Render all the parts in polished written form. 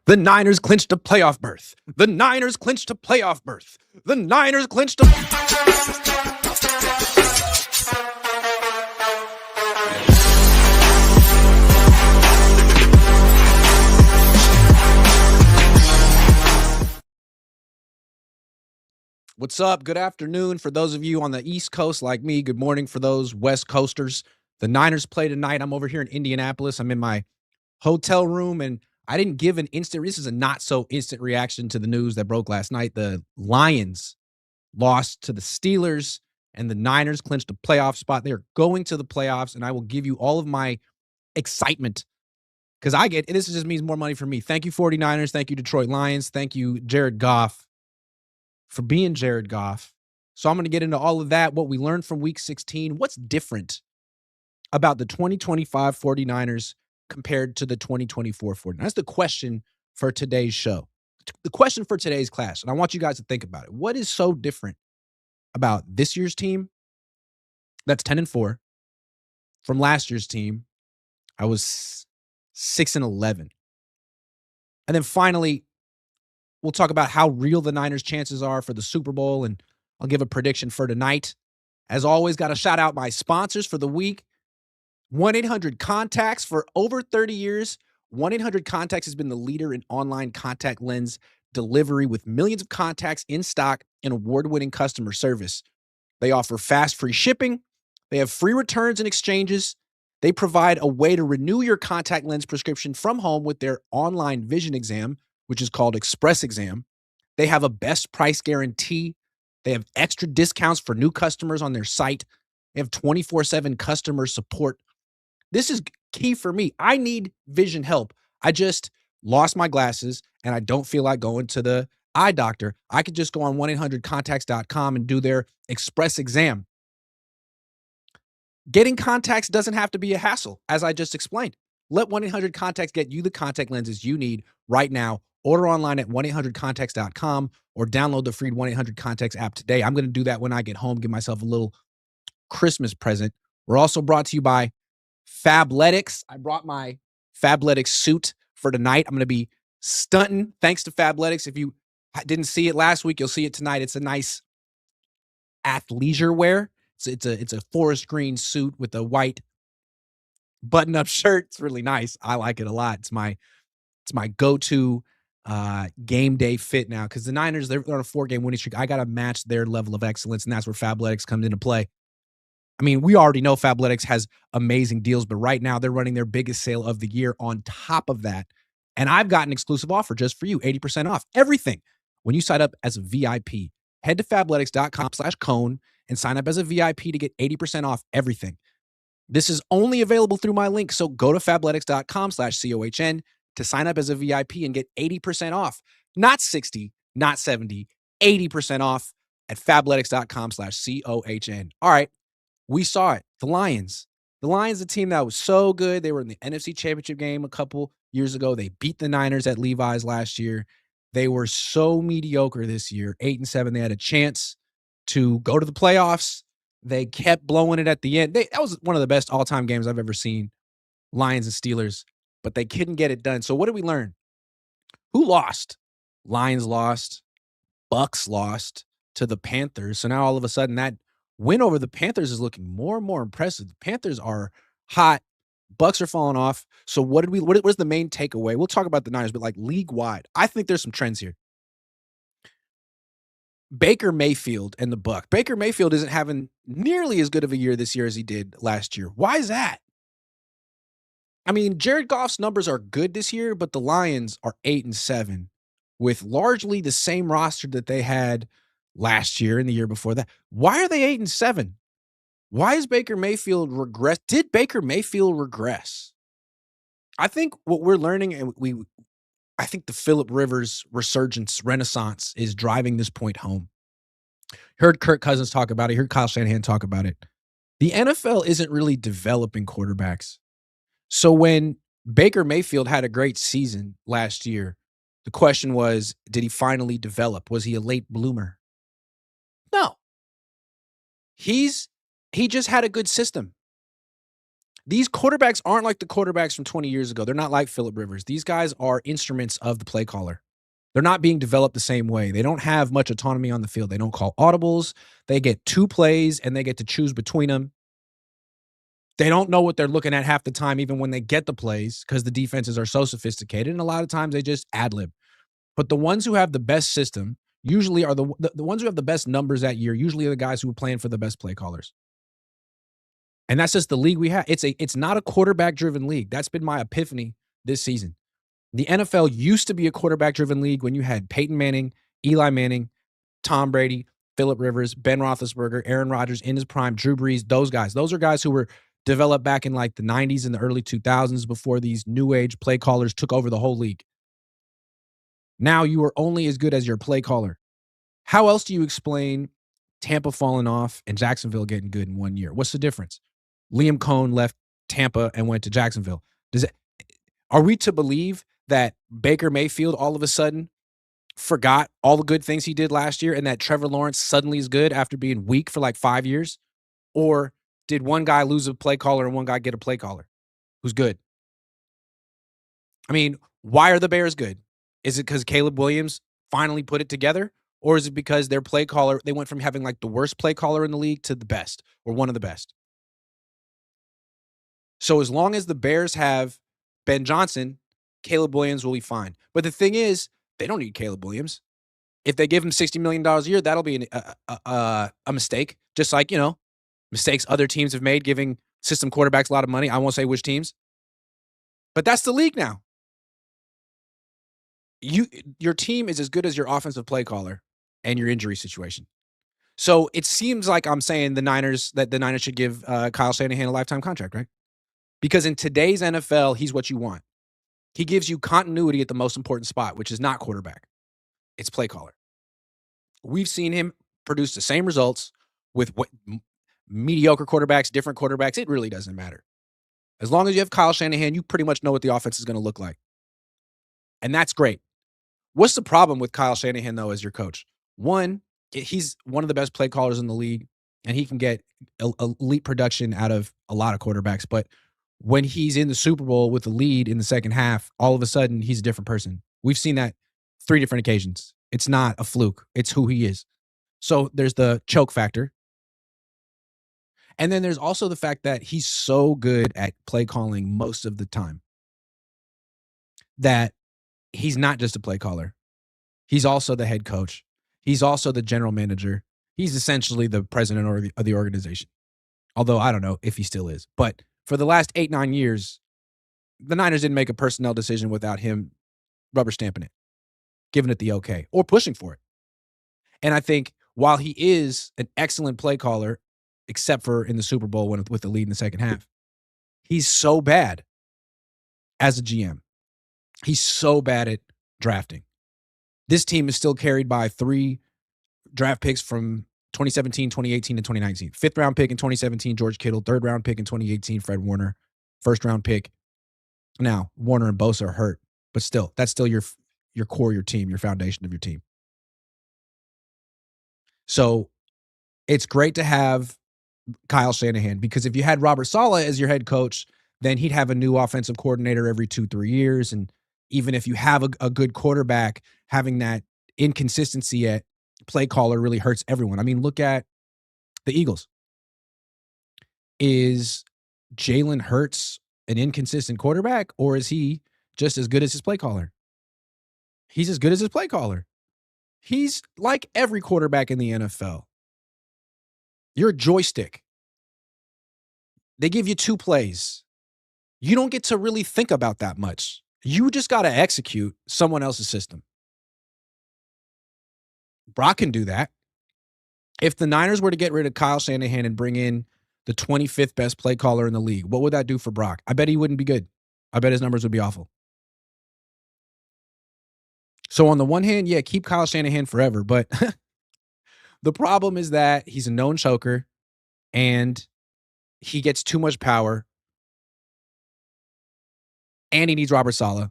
The Niners clinched a playoff berth. The Niners clinched a playoff berth. The Niners clinched a... What's up? Good afternoon for those of you on the East Coast like me. Good morning for those West Coasters. The Niners play tonight. I'm over here in Indianapolis. I'm in my hotel room, and I didn't give an instant. This is a not so instant reaction to the news that broke last night. The Lions lost to the Steelers, and the Niners clinched a playoff spot. They are going to the playoffs, and I will give you all of my excitement because this just means more money for me. Thank you, 49ers. Thank you, Detroit Lions. Thank you, Jared Goff, for being Jared Goff. So I'm going to get into all of that, what we learned from Week 16, what's different about the 2025 49ers compared to the 2024 49ers. That's the question for today's show. The question for today's class, and I want you guys to think about it. What is so different about this year's team that's 10-4 from last year's team? I was 6-11. And then finally, we'll talk about how real the Niners' chances are for the Super Bowl, and I'll give a prediction for tonight. As always, got to shout out my sponsors for the week. 1-800-CONTACTS. For over 30 years, 1-800-CONTACTS has been the leader in online contact lens delivery with millions of contacts in stock and award-winning customer service. They offer fast, free shipping. They have free returns and exchanges. They provide a way to renew your contact lens prescription from home with their online vision exam, which is called Express Exam. They have a best price guarantee. They have extra discounts for new customers on their site. They have 24/7 customer support. This is key for me. I need vision help. I just lost my glasses and I don't feel like going to the eye doctor. I could just go on 1-800-contacts.com and do their Express Exam. Getting contacts doesn't have to be a hassle, as I just explained. Let 1-800-CONTACTS get you the contact lenses you need right now. Order online at 1-800-contacts.com or download the free 1-800-CONTACTS app today. I'm going to do that when I get home, give myself a little Christmas present. We're also brought to you by Fabletics. I brought my Fabletics suit for tonight. I'm going to be stunting thanks to Fabletics. If you didn't see it last week, you'll see it tonight. It's a nice athleisure wear. It's a forest green suit with a white button-up shirt. It's really nice. I like it a lot. It's my go-to game day fit now because the Niners, they're on a 4-game winning streak. I got to match their level of excellence, and that's where Fabletics comes into play. I mean, we already know Fabletics has amazing deals, but right now they're running their biggest sale of the year on top of that. And I've got an exclusive offer just for you, 80% off everything when you sign up as a VIP. Head to fabletics.com/Cohn and sign up as a VIP to get 80% off everything. This is only available through my link, so go to fabletics.com/COHN to sign up as a VIP and get 80% off. Not 60, not 70, 80% off at fabletics.com/COHN. All right. We saw it. The Lions, a team that was so good. They were in the NFC Championship game a couple years ago. They beat the Niners at Levi's last year. They were so mediocre this year, 8-7. They had a chance to go to the playoffs. They kept blowing it at the end. That was one of the best all-time games I've ever seen, Lions and Steelers, but they couldn't get it done. So what did we learn? Who lost? Lions lost. Bucks lost to the Panthers. So now all of a sudden that win over the Panthers is looking more and more impressive. The Panthers are hot. Bucks are falling off. So what was the main takeaway? We'll talk about the Niners, but like league-wide, I think there's some trends here. Baker Mayfield and the Bucs. Baker Mayfield isn't having nearly as good of a year this year as he did last year. Why is that? I mean, Jared Goff's numbers are good this year, but the Lions are 8-7 with largely the same roster that they had last year and the year before that. Why are they 8-7? Why is Baker Mayfield regress? Did Baker Mayfield regress? I think what we're learning, and I think the Phillip Rivers renaissance is driving this point home. Heard Kirk Cousins talk about it. Heard Kyle Shanahan talk about it. The NFL isn't really developing quarterbacks. So when Baker Mayfield had a great season last year, the question was, did he finally develop? Was he a late bloomer? No. He just had a good system. These quarterbacks aren't like the quarterbacks from 20 years ago. They're not like Phillip Rivers. These guys are instruments of the play caller. They're not being developed the same way. They don't have much autonomy on the field. They don't call audibles. They get 2 plays and they get to choose between them. They don't know what they're looking at half the time, even when they get the plays, because the defenses are so sophisticated. And a lot of times they just ad lib. But the ones who have the best system usually are the ones who have the best numbers that year, usually are the guys who are playing for the best play callers. And that's just the league we have. It's not a quarterback driven league. That's been my epiphany this season. The NFL used to be a quarterback driven league when you had Peyton Manning, Eli Manning, Tom Brady, Phillip Rivers, Ben Roethlisberger, Aaron Rodgers in his prime, Drew Brees, those guys. Those are guys who were developed back in like the 90s and the early 2000s before these new age play callers took over the whole league. Now you are only as good as your play caller. How else do you explain Tampa falling off and Jacksonville getting good in 1 year? What's the difference? Liam Cohn left Tampa and went to Jacksonville. Are we to believe that Baker Mayfield all of a sudden forgot all the good things he did last year and that Trevor Lawrence suddenly is good after being weak for like 5 years? Or did one guy lose a play caller and one guy get a play caller who's good? I mean, why are the Bears good? Is it because Caleb Williams finally put it together? Or is it because their play caller, they went from having like the worst play caller in the league to the best or one of the best? So as long as the Bears have Ben Johnson, Caleb Williams will be fine. But the thing is, they don't need Caleb Williams. If they give him $60 million a year, that'll be a mistake. Just like, mistakes other teams have made giving system quarterbacks a lot of money. I won't say which teams. But that's the league now. Your team is as good as your offensive play caller and your injury situation. So it seems like I'm saying the Niners should give Kyle Shanahan a lifetime contract, right? Because in today's NFL, he's what you want. He gives you continuity at the most important spot, which is not quarterback. It's play caller. We've seen him produce the same results with mediocre quarterbacks, different quarterbacks. It really doesn't matter. As long as you have Kyle Shanahan, you pretty much know what the offense is going to look like. And that's great. What's the problem with Kyle Shanahan, though, as your coach? One, he's one of the best play callers in the league, and he can get elite production out of a lot of quarterbacks. But when he's in the Super Bowl with the lead in the second half, all of a sudden he's a different person. We've seen that 3 different occasions. It's not a fluke. It's who he is. So there's the choke factor. And then there's also the fact that he's so good at play calling most of the time that he's not just a play caller. He's also the head coach. He's also the general manager. He's essentially the president of the organization. Although I don't know if he still is. But for the last 8-9 years, the Niners didn't make a personnel decision without him rubber stamping it, giving it the okay, or pushing for it. And I think while he is an excellent play caller, except for in the Super Bowl with the lead in the second half, he's so bad as a GM. He's so bad at drafting. This team is still carried by 3 draft picks from 2017, 2018, and 2019. 5th round pick in 2017, George Kittle. 3rd round pick in 2018, Fred Warner. 1st round pick. Now, Warner and Bosa are hurt, but still, that's still your core, your team, your foundation of your team. So it's great to have Kyle Shanahan, because if you had Robert Saleh as your head coach, then he'd have a new offensive coordinator every 2-3 years. And even if you have a good quarterback, having that inconsistency at play caller really hurts everyone. I mean, look at the Eagles. Is Jalen Hurts an inconsistent quarterback, or is he just as good as his play caller? He's as good as his play caller. He's like every quarterback in the NFL. You're a joystick. They give you 2 plays. You don't get to really think about that much. You just got to execute someone else's system. Brock can do that. If the Niners were to get rid of Kyle Shanahan and bring in the 25th best play caller in the league, what would that do for Brock? I bet he wouldn't be good. I bet his numbers would be awful. So on the one hand, yeah, keep Kyle Shanahan forever. But the problem is that he's a known choker and he gets too much power and he needs Robert Saleh.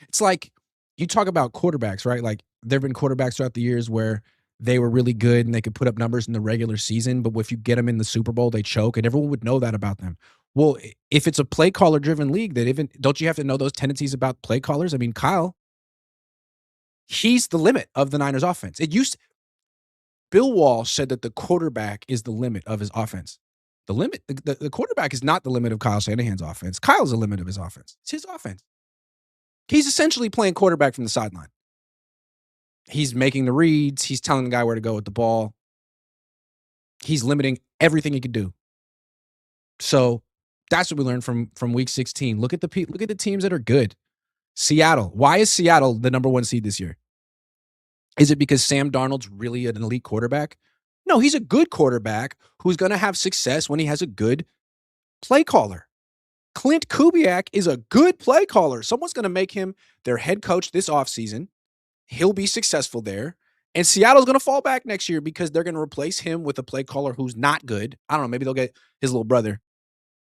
It's like you talk about quarterbacks, right? Like there have been quarterbacks throughout the years where they were really good and they could put up numbers in the regular season, but if you get them in the Super Bowl, they choke, and everyone would know that about them. Well, if it's a play caller driven league, that even don't you have to know those tendencies about play callers? I mean, Kyle, he's the limit of the Niners offense. It used Bill Walsh said that the quarterback is the limit of his offense. The quarterback is not the limit of Kyle Shanahan's offense. Kyle's the limit of his offense. It's his offense. He's essentially playing quarterback from the sideline. He's making the reads. He's telling the guy where to go with the ball. He's limiting everything he could do. So that's what we learned from week 16. Look at the teams that are good. Seattle. Why is Seattle the number 1 seed this year? Is it because Sam Darnold's really an elite quarterback? No, he's a good quarterback who's going to have success when he has a good play caller. Clint Kubiak is a good play caller. Someone's going to make him their head coach this offseason. He'll be successful there. And Seattle's going to fall back next year because they're going to replace him with a play caller who's not good. I don't know. Maybe they'll get his little brother.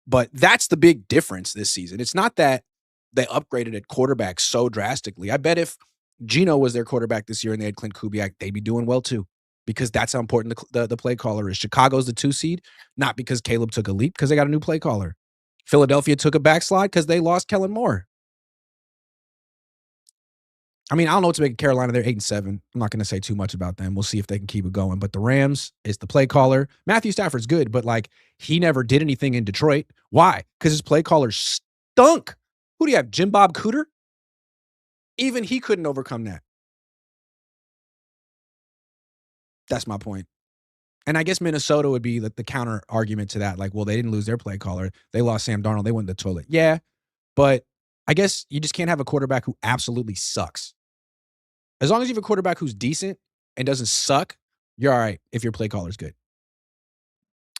But that's the big difference this season. It's not that they upgraded at quarterback so drastically. I bet if Geno was their quarterback this year and they had Clint Kubiak, they'd be doing well too, because that's how important the play caller is. Chicago's the 2 seed, not because Caleb took a leap, because they got a new play caller. Philadelphia took a backslide because they lost Kellen Moore. I mean, I don't know what to make of Carolina. They're 8-7. I'm not going to say too much about them. We'll see if they can keep it going. But the Rams is the play caller. Matthew Stafford's good, but he never did anything in Detroit. Why? Because his play caller stunk. Who do you have? Jim Bob Cooter? Even he couldn't overcome that. That's my point. And I guess Minnesota would be the counter argument to that. Well, they didn't lose their play caller. They lost Sam Darnold. They went to the toilet. Yeah, but I guess you just can't have a quarterback who absolutely sucks. As long as you have a quarterback who's decent and doesn't suck, you're all right if your play caller's good.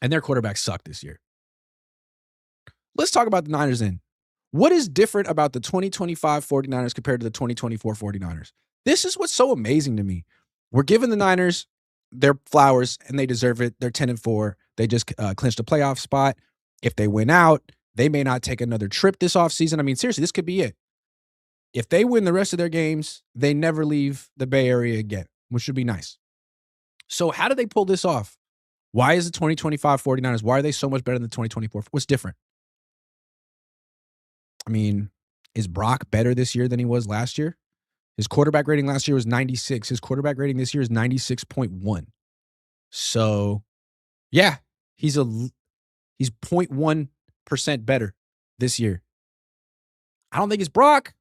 And their quarterback sucked this year. Let's talk about the Niners then. What is different about the 2025 49ers compared to the 2024 49ers? This is what's so amazing to me. We're giving the Niners their flowers, and they deserve it. They're 10-4. They just clinched a playoff spot. If they win out, they may not take another trip this offseason. I mean, seriously, this could be it. If they win the rest of their games, they never leave the Bay Area again, which would be nice. So how did they pull this off? Why is the 2025 49ers, why are they so much better than the 2024? What's different? I mean, is Brock better this year than he was last year? His quarterback rating last year was 96. His quarterback rating this year is 96.1. So, yeah, he's 0.1% better this year. I don't think it's Brock.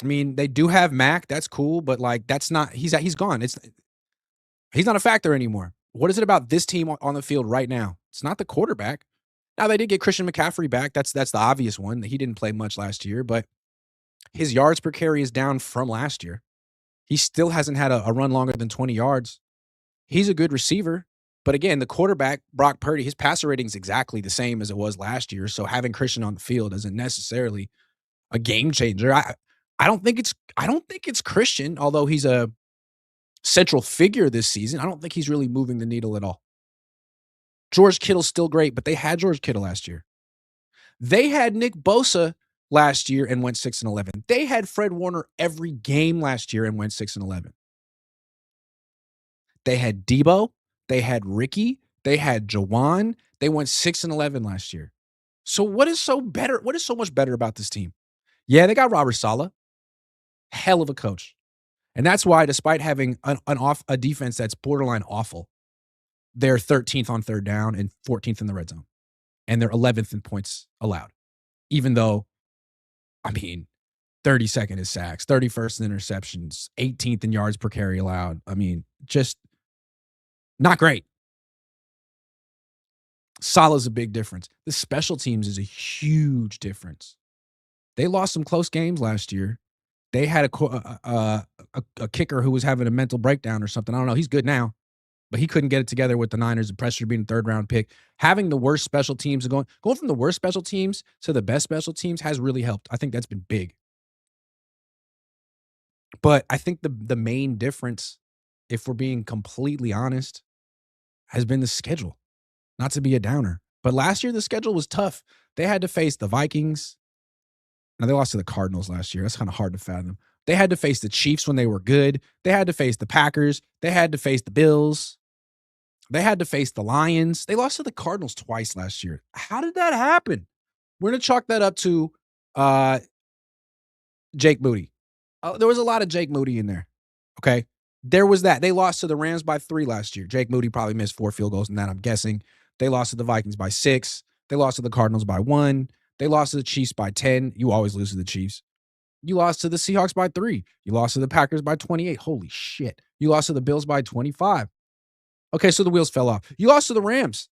I mean, they do have Mac. That's cool, but that's not. He's gone. He's not a factor anymore. What is it about this team on the field right now? It's not the quarterback. Now, they did get Christian McCaffrey back. That's the obvious one. He didn't play much last year, but his yards per carry is down from last year. He still hasn't had a run longer than 20 yards. He's a good receiver. But again, the quarterback, Brock Purdy, his passer rating is exactly the same as it was last year. So having Christian on the field isn't necessarily a game changer. I don't think it's Christian, although he's a central figure this season. I don't think he's really moving the needle at all. George Kittle's still great, but they had George Kittle last year. They had Nick Bosa last year and went 6-11. They had Fred Warner every game last year and went 6-11. They had Debo. They had Ricky. They had Jawan. They went 6-11 last year. So what is so better? What is so much better about this team? Yeah, they got Robert Saleh. Hell of a coach. And that's why, despite having a defense that's borderline awful, they're 13th on third down and 14th in the red zone. And they're 11th in points allowed. Even though, 32nd in sacks, 31st in interceptions, 18th in yards per carry allowed. Just not great. Salah's a big difference. The special teams is a huge difference. They lost some close games last year. They had a kicker who was having a mental breakdown or something. I don't know. He's good now, but he couldn't get it together with the Niners. The pressure being a third-round pick. Having the worst special teams, going from the worst special teams to the best special teams has really helped. I think that's been big. But I think the main difference, if we're being completely honest, has been the schedule. Not to be a downer, but last year the schedule was tough. They had to face the Vikings. Now, they lost to the Cardinals last year. That's kind of hard to fathom. They had to face the Chiefs when they were good. They had to face the Packers. They had to face the Bills. They had to face the Lions. They lost to the Cardinals twice last year. How did that happen? We're going to chalk that up to Jake Moody. There was a lot of Jake Moody in there. Okay. There was that. They lost to the Rams by 3 last year. Jake Moody probably missed 4 field goals in that, I'm guessing. They lost to the Vikings by 6. They lost to the Cardinals by 1. They lost to the Chiefs by 10. You always lose to the Chiefs. You lost to the Seahawks by 3. You lost to the Packers by 28. Holy shit. You lost to the Bills by 25. Okay, so the wheels fell off. You lost to the Rams.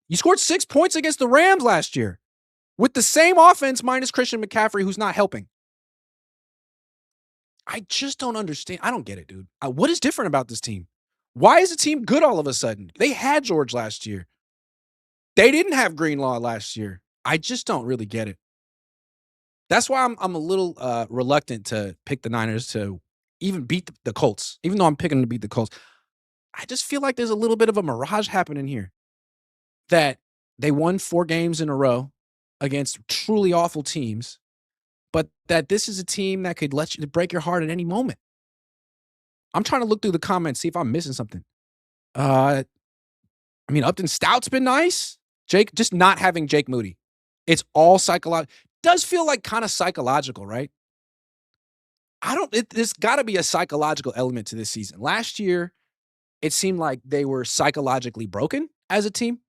You scored 6 points against the Rams last year with the same offense minus Christian McCaffrey, who's not helping. I just don't understand. I don't get it, dude. What is different about this team? Why is the team good all of a sudden? They had George last year. They didn't have Greenlaw last year. I just don't really get it. That's why I'm a little reluctant to pick the Niners to even beat the Colts, even though I'm picking them to beat the Colts. I just feel like there's a little bit of a mirage happening here. That they won 4 games in a row against truly awful teams, but that this is a team that could let you break your heart at any moment. I'm trying to look through the comments, see if I'm missing something. Upton Stout's been nice. Jake, just not having Jake Moody. It's all psychological. Does feel like kind of psychological, right? There's got to be a psychological element to this season. Last year, it seemed like they were psychologically broken as a team.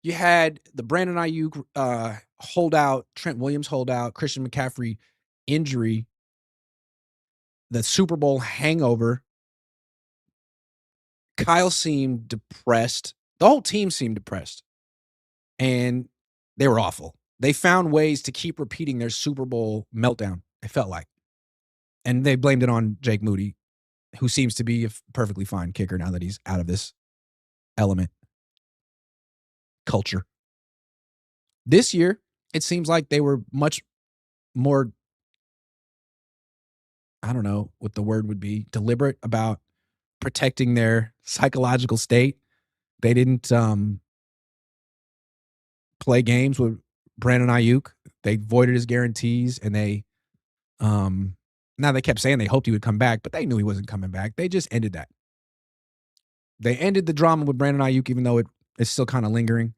You had the Brandon Aiyuk holdout, Trent Williams holdout, Christian McCaffrey injury, the Super Bowl hangover. Kyle seemed depressed. The whole team seemed depressed. And they were awful. They found ways to keep repeating their Super Bowl meltdown, it felt like. And they blamed it on Jake Moody, who seems to be a perfectly fine kicker now that he's out of this element culture. This year, it seems like they were much more, I don't know what the word would be, deliberate about protecting their psychological state. They didn't play games with Brandon Aiyuk. They voided his guarantees, and they now they kept saying they hoped he would come back, but they knew he wasn't coming back. They just ended that. They ended the drama with Brandon Aiyuk, even though it's still kind of lingering.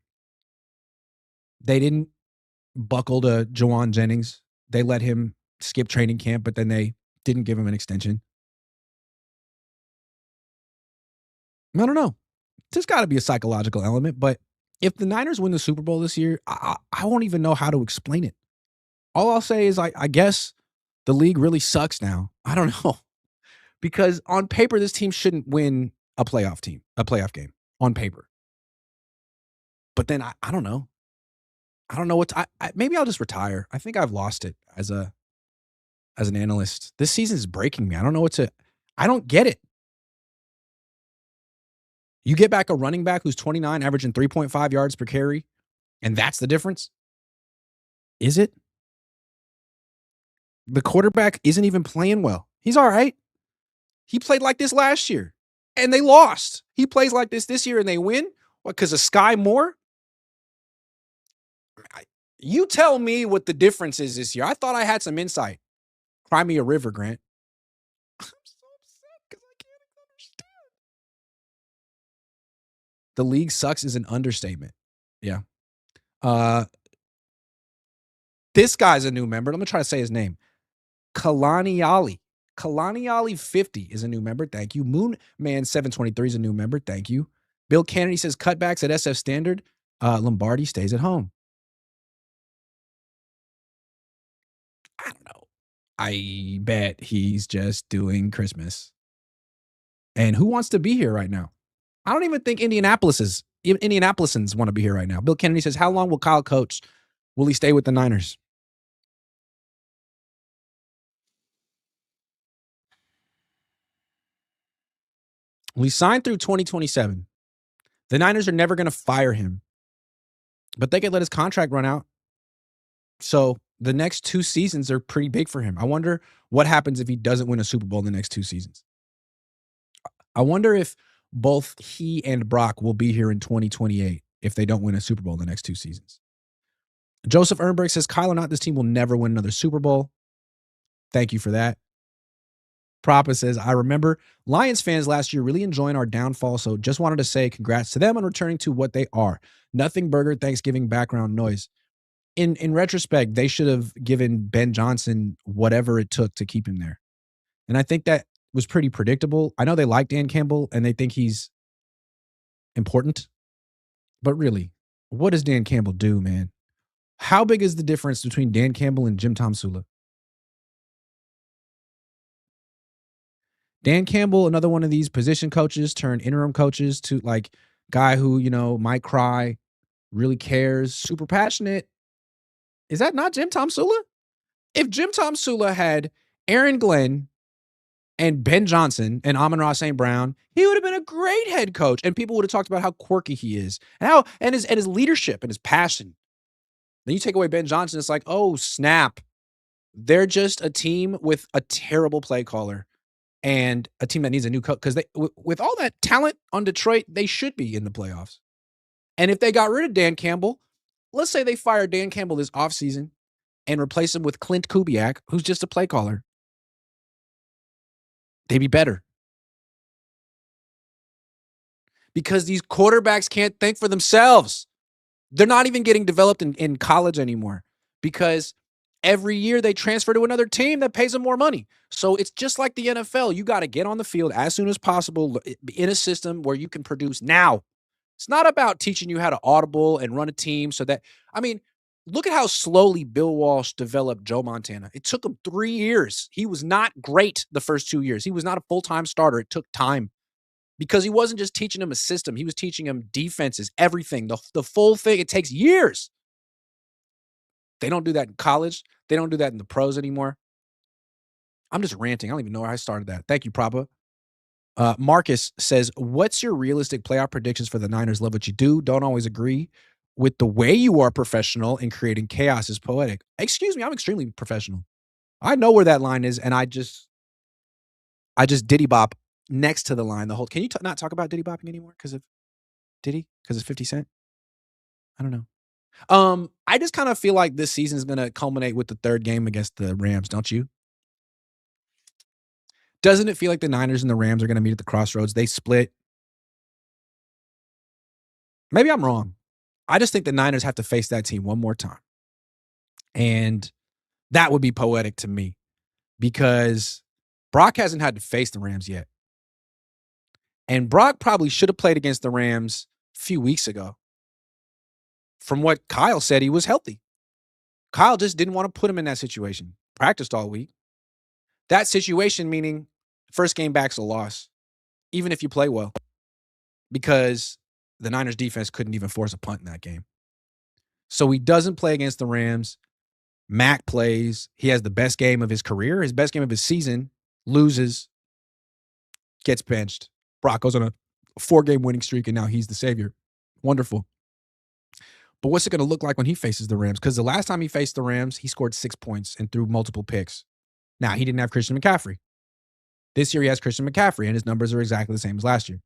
They didn't buckle to Jawan Jennings. They let him skip training camp, but then they didn't give him an extension. I don't know. There's got to be a psychological element, but if the Niners win the Super Bowl this year, I won't even know how to explain it. All I'll say is I guess the league really sucks now. I don't know. Because on paper, this team shouldn't win a playoff game on paper. But then I don't know. I don't know what maybe I'll just retire. I think I've lost it as an analyst. This season is breaking me. I don't know I don't get it. You get back a running back who's 29, averaging 3.5 yards per carry, and that's the difference? Is it? The quarterback isn't even playing well. He's all right. He played like this last year, and they lost. He plays like this year, and they win? What, because of Sky Moore? You tell me what the difference is this year. I thought I had some insight. Cry me a river, Grant. I'm so upset because I can't understand. The league sucks is an understatement. Yeah. This guy's a new member. Let me try to say his name. Kalani Ali. Kalani Ali 50 is a new member. Thank you. Moon Man 723 is a new member. Thank you. Bill Kennedy says cutbacks at SF Standard. Lombardi stays at home. I don't know. I bet he's just doing Christmas. And who wants to be here right now? I don't even think Indianapolisans want to be here right now. Bill Kennedy says, how long will Kyle coach? Will he stay with the Niners? Well, he signed through 2027. The Niners are never going to fire him, but they could let his contract run out. So the next 2 seasons are pretty big for him. I wonder what happens if he doesn't win a Super Bowl in the next 2 seasons. I wonder if both he and Brock will be here in 2028 if they don't win a Super Bowl in the next 2 seasons. Joseph Ehrenberg says, Kyle or not, this team will never win another Super Bowl. Thank you for that. Propa says, I remember Lions fans last year really enjoying our downfall, so just wanted to say congrats to them on returning to what they are. Nothing burger Thanksgiving background noise. In retrospect, they should have given Ben Johnson whatever it took to keep him there. And I think that was pretty predictable. I know they like Dan Campbell and they think he's important, but really, what does Dan Campbell do, man? How big is the difference between Dan Campbell and Jim Tomsula? Dan Campbell, another one of these position coaches turned interim coaches to like guy who, might cry, really cares, super passionate. Is that not Jim Tomsula? If Jim Tomsula had Aaron Glenn and Ben Johnson and Amon-Ra St. Brown, he would have been a great head coach. And people would have talked about how quirky he is and his leadership and his passion. Then you take away Ben Johnson, it's like, oh, snap. They're just a team with a terrible play caller and a team that needs a new coach. Because with all that talent on Detroit, they should be in the playoffs. And if they got rid of Dan Campbell, let's say they fired Dan Campbell this offseason and replace him with Clint Kubiak, who's just a play caller, they'd be better. Because these quarterbacks can't think for themselves. They're not even getting developed in college anymore because every year they transfer to another team that pays them more money. So it's just like the NFL. You got to get on the field as soon as possible in a system where you can produce now. It's not about teaching you how to audible and run a team so that, look at how slowly Bill Walsh developed Joe Montana. It took him 3 years. He was not great the first 2 years. He was not a full-time starter. It took time. Because he wasn't just teaching him a system. He was teaching him defenses, everything, the full thing. It takes years. They don't do that in college. They don't do that in the pros anymore. I'm just ranting. I don't even know where I started that. Thank you, Prabha. Marcus says, what's your realistic playoff predictions for the Niners? Love what you do. Don't always agree with the way you are professional and creating chaos is poetic. Excuse me, I'm extremely professional. I know where that line is, and I just diddy bop next to the line the whole. Can you not talk about Diddy bopping anymore because of Diddy? Because it's 50 Cent? I don't know. I just kind of feel like this season is going to culminate with the third game against the Rams, don't you? Doesn't it feel like the Niners and the Rams are going to meet at the crossroads? They split. Maybe I'm wrong. I just think the Niners have to face that team one more time. And that would be poetic to me because Brock hasn't had to face the Rams yet. And Brock probably should have played against the Rams a few weeks ago. From what Kyle said, he was healthy. Kyle just didn't want to put him in that situation. Practiced all week. That situation meaning first game back's a loss, even if you play well, because the Niners defense couldn't even force a punt in that game. So he doesn't play against the Rams. Mac plays. He has the best game of his career, his best game of his season, loses, gets benched. Brock goes on a 4-game winning streak, and now he's the savior. Wonderful. But what's it going to look like when he faces the Rams? Because the last time he faced the Rams, he scored 6 points and threw multiple picks. Now, he didn't have Christian McCaffrey. This year, he has Christian McCaffrey, and his numbers are exactly the same as last year.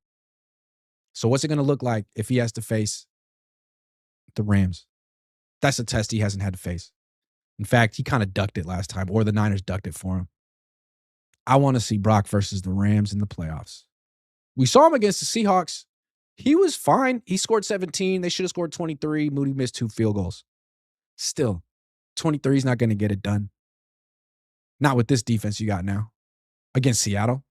So what's it going to look like if he has to face the Rams? That's a test he hasn't had to face. In fact, he kind of ducked it last time, or the Niners ducked it for him. I want to see Brock versus the Rams in the playoffs. We saw him against the Seahawks. He was fine. He scored 17. They should have scored 23. Moody missed 2 field goals. Still, 23 is not going to get it done. Not with this defense you got now against Seattle.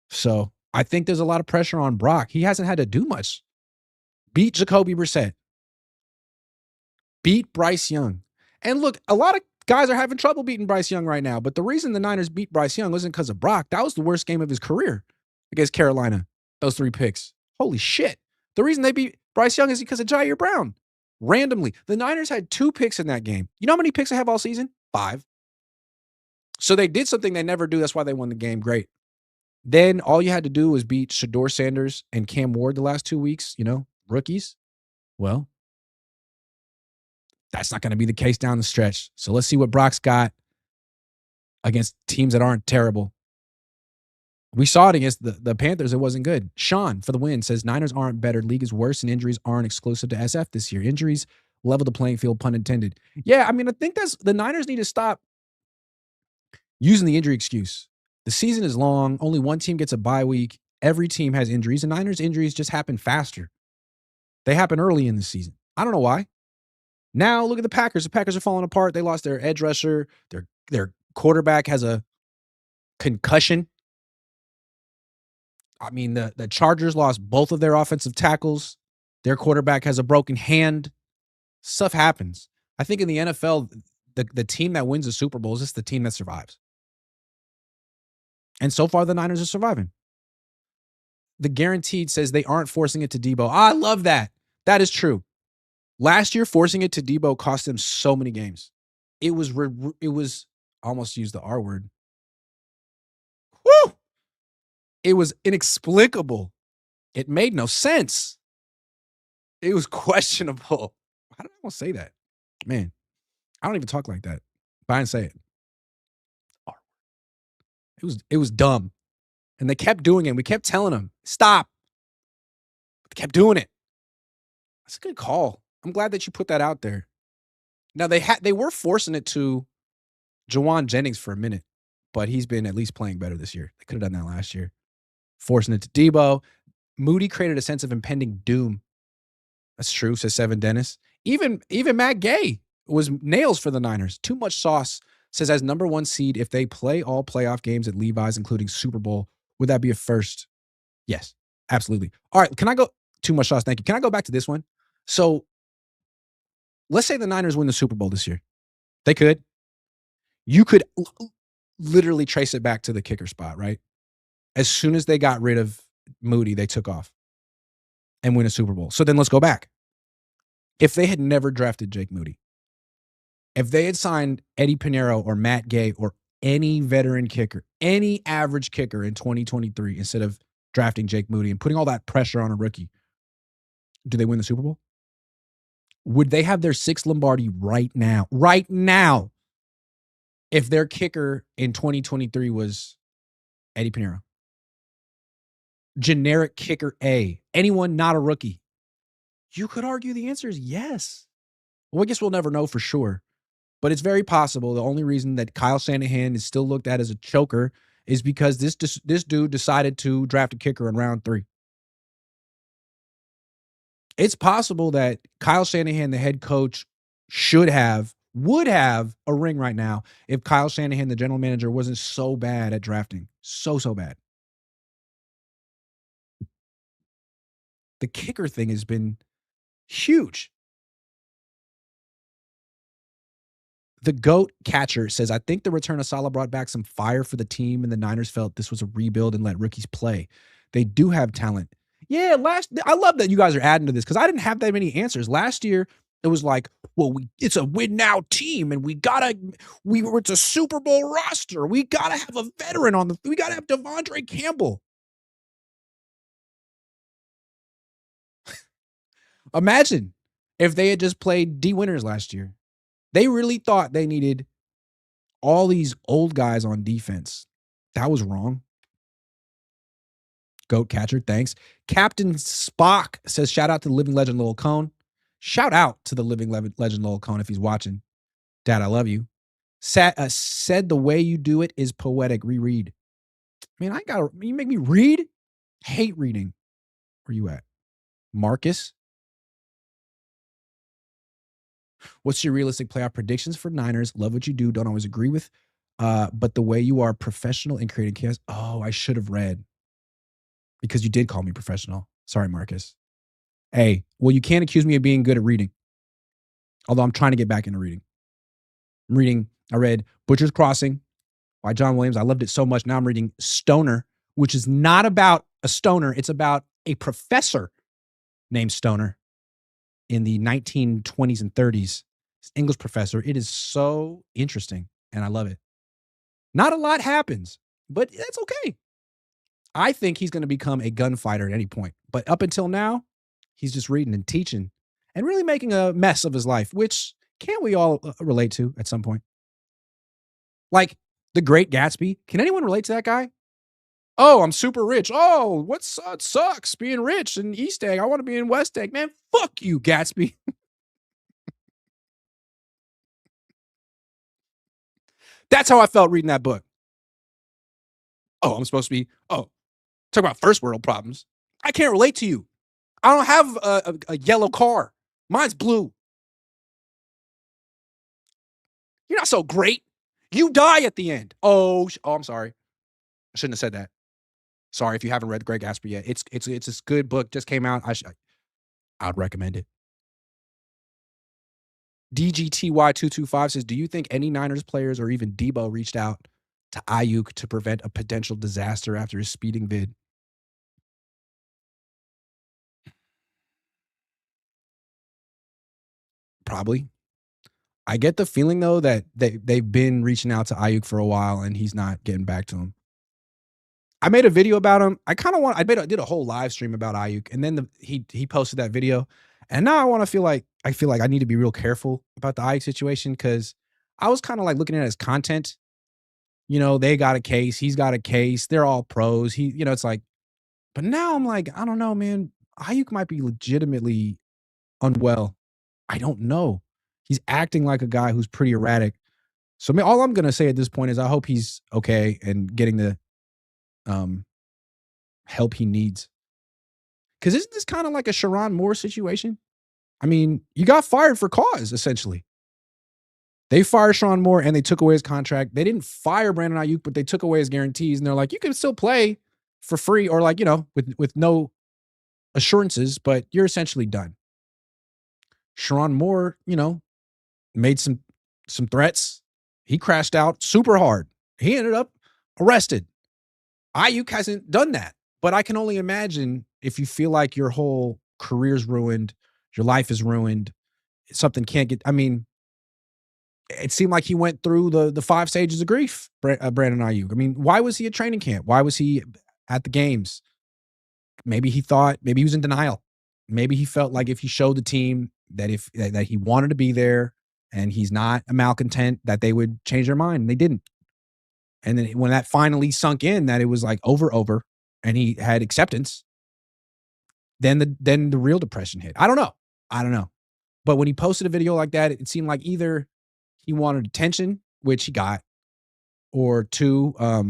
So I think there's a lot of pressure on Brock. He hasn't had to do much. Beat Jacoby Brissett. Beat Bryce Young. And look, a lot of guys are having trouble beating Bryce Young right now. But the reason the Niners beat Bryce Young wasn't because of Brock. That was the worst game of his career against Carolina. Those 3 picks. Holy shit. The reason they beat Bryce Young is because of Jair Brown. Randomly. The Niners had 2 picks in that game. You know how many picks they have all season? 5. So they did something they never do. That's why they won the game. Great. Then all you had to do was beat Shador Sanders and Cam Ward the last 2 weeks, rookies. Well, that's not going to be the case down the stretch. So let's see what Brock's got against teams that aren't terrible. We saw it against the Panthers. It wasn't good. Sean, for the win, says Niners aren't better. League is worse, and injuries aren't exclusive to SF this year. Injuries level the playing field, pun intended. Yeah, I think the Niners need to stop using the injury excuse. The season is long. Only one team gets a bye week. Every team has injuries. And Niners injuries just happen faster. They happen early in the season. I don't know why. Now look at the Packers. The Packers are falling apart. They lost their edge rusher. Their quarterback has a concussion. I mean, the Chargers lost both of their offensive tackles. Their quarterback has a broken hand. Stuff happens. I think in the NFL, the team that wins the Super Bowl is just the team that survives. And so far, the Niners are surviving. The guaranteed says they aren't forcing it to Debo. I love that. That is true. Last year, forcing it to Debo cost them so many games. It was I almost used the R word. Woo! It was inexplicable. It made no sense. It was questionable. How did I almost say that? Man, I don't even talk like that. But I didn't say it. It was dumb. And they kept doing it. We kept telling them, stop. But they kept doing it. That's a good call. I'm glad that you put that out there. Now they were forcing it to Jawan Jennings for a minute, but he's been at least playing better this year. They could have done that last year. Forcing it to Debo. Moody created a sense of impending doom. That's true, says Seven Dennis. Even Matt Gay was nails for the Niners. Too much sauce, says as number one seed, if they play all playoff games at Levi's, including Super Bowl, would that be a first? Yes, absolutely. All right, can I go? Too much sauce, thank you. Can I go back to this one? So let's say the Niners win the Super Bowl this year. They could. You could literally trace it back to the kicker spot, right? As soon as they got rid of Moody, they took off and win a Super Bowl. So then let's go back. If they had never drafted Jake Moody, if they had signed Eddie Pinheiro or Matt Gay or any veteran kicker, any average kicker in 2023 instead of drafting Jake Moody and putting all that pressure on a rookie, do they win the Super Bowl? Would they have their sixth Lombardi right now? Right now, if their kicker in 2023 was Eddie Pinheiro? Generic kicker A. Anyone not a rookie? You could argue the answer is yes. Well, I guess we'll never know for sure. But it's very possible. The only reason that Kyle Shanahan is still looked at as a choker is because this dude decided to draft a kicker in round 3. It's possible that Kyle Shanahan, the head coach, would have a ring right now if Kyle Shanahan, the general manager, wasn't so bad at drafting. So bad. The kicker thing has been huge. The GOAT catcher says, I think the return of Saleh brought back some fire for the team, and the Niners felt this was a rebuild and let rookies play. They do have talent. Yeah, I love that you guys are adding to this because I didn't have that many answers. Last year, it was like, well, it's a win now team, and it's a Super Bowl roster. We gotta have a veteran we gotta have Devondre Campbell. Imagine if they had just played D winners last year. They really thought they needed all these old guys on defense. That was wrong. GOAT catcher, thanks. Captain Spock says, shout out to the living legend Lil Cohn. Shout out to the living legend Lil Cohn if he's watching. Dad, I love you. Said the way you do it is poetic. Reread. Man, you make me read? Hate reading. Where you at? Marcus? What's your realistic playoff predictions for Niners? Love what you do. Don't always agree with. But the way you are professional in creating chaos. Oh, I should have read. Because you did call me professional. Sorry, Marcus. Hey, well, you can't accuse me of being good at reading. Although I'm trying to get back into reading. I read Butcher's Crossing by John Williams. I loved it so much. Now I'm reading Stoner, which is not about a stoner. It's about a professor named Stoner in the 1920s and 30s. English professor. It is so interesting, and I love it. Not a lot happens, but that's okay. I think he's going to become a gunfighter at any point. But up until now, he's just reading and teaching and really making a mess of his life, which can't we all relate to at some point? Like The Great Gatsby. Can anyone relate to that guy? Oh, I'm super rich. Oh, it sucks being rich in East Egg. I want to be in West Egg. Man, fuck you, Gatsby. That's how I felt reading that book. Oh, I'm supposed to be, talk about first world problems. I can't relate to you. I don't have a yellow car. Mine's blue. You're not so great. You die at the end. I'm sorry. I shouldn't have said that. Sorry if you haven't read Greg Asper yet. It's this good book, just came out. I'd recommend it. DGTY225 says, do you think any Niners players or even Debo reached out to Aiyuk to prevent a potential disaster after his speeding vid? Probably. I get the feeling though that they've been reaching out to Aiyuk for a while and he's not getting back to him. I made a video about him. I did a whole live stream about Aiyuk, and then he posted that video, and now I feel like I need to be real careful about the Aiyuk situation because I was kind of like looking at his content. You know, they got a case, he's got a case, they're all pros. It's like, but now I'm like, I don't know, man. Aiyuk might be legitimately unwell. I don't know. He's acting like a guy who's pretty erratic. So I mean, all I'm gonna say at this point is I hope he's okay and getting the um help he needs. Because isn't this kind of like a Sharon Moore situation? I mean, you got fired for cause, essentially. They fired Sharon Moore and they took away his contract. They didn't fire Brandon Aiyuk, but they took away his guarantees. And they're like, you can still play for free or like, with no assurances, but you're essentially done. Sharon Moore, made some threats. He crashed out super hard. He ended up arrested. Aiyuk hasn't done that. But I can only imagine if you feel like your whole career's ruined, your life is ruined, something can't get. I mean, it seemed like he went through the 5 stages of grief, Brandon Aiyuk. I mean, why was he at training camp? Why was he at the games? Maybe he was in denial. Maybe he felt like if he showed the team that that he wanted to be there and he's not a malcontent, that they would change their mind. And they didn't. And then when that finally sunk in, that it was like over, and he had acceptance, then the real depression hit. I don't know. But when he posted a video like that, it seemed like either he wanted attention, which he got, or two, I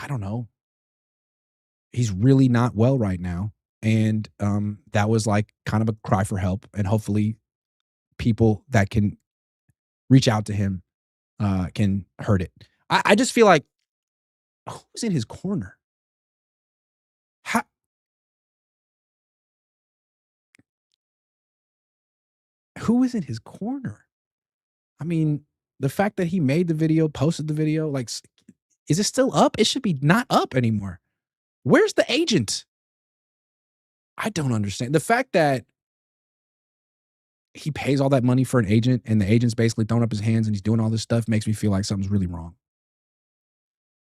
don't know. He's really not well right now. And that was like kind of a cry for help. And hopefully people that can reach out to him can hurt it. I just feel like who's in his corner? How, who is in his corner? I mean, the fact that he made the video, posted the video, like, is it still up? It should be not up anymore. Where's the agent? I don't understand. The fact that he pays all that money for an agent and the agent's basically throwing up his hands and he's doing all this stuff makes me feel like something's really wrong.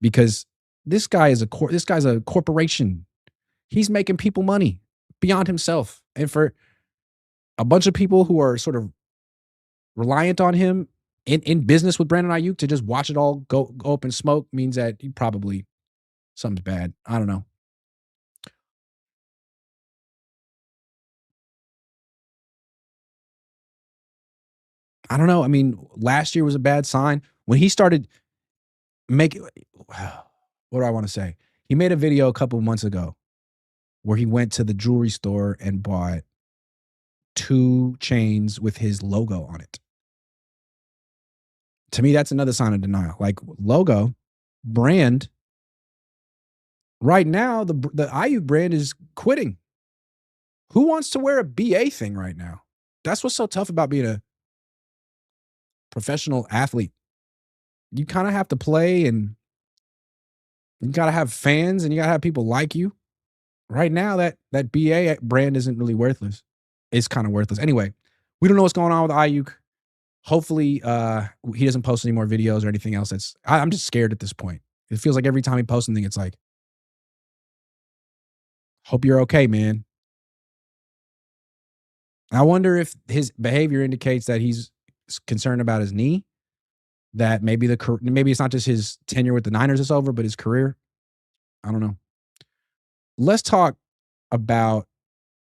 Because this guy's a corporation. He's making people money beyond himself. And for a bunch of people who are sort of reliant on him in business with Brandon Aiyuk to just watch it all go up in smoke means that he probably something's bad. I don't know. I don't know. I mean, last year was a bad sign. When he started making, what do I want to say? He made a video a couple of months ago where he went to the jewelry store and bought 2 chains with his logo on it. To me, that's another sign of denial. Like logo, brand. Right now, the Aiyuk brand is quitting. Who wants to wear a BA thing right now? That's what's so tough about being a professional athlete. You kind of have to play and you got to have fans and you got to have people like you. Right now, that BA brand isn't really worthless. It's kind of worthless. Anyway, we don't know what's going on with Aiyuk. Hopefully, he doesn't post any more videos or anything else. I'm just scared at this point. It feels like every time he posts something, it's like, hope you're okay, man. I wonder if his behavior indicates that he's concerned about his knee, that maybe it's not just his tenure with the Niners that's over, but his career. I don't know. Let's talk about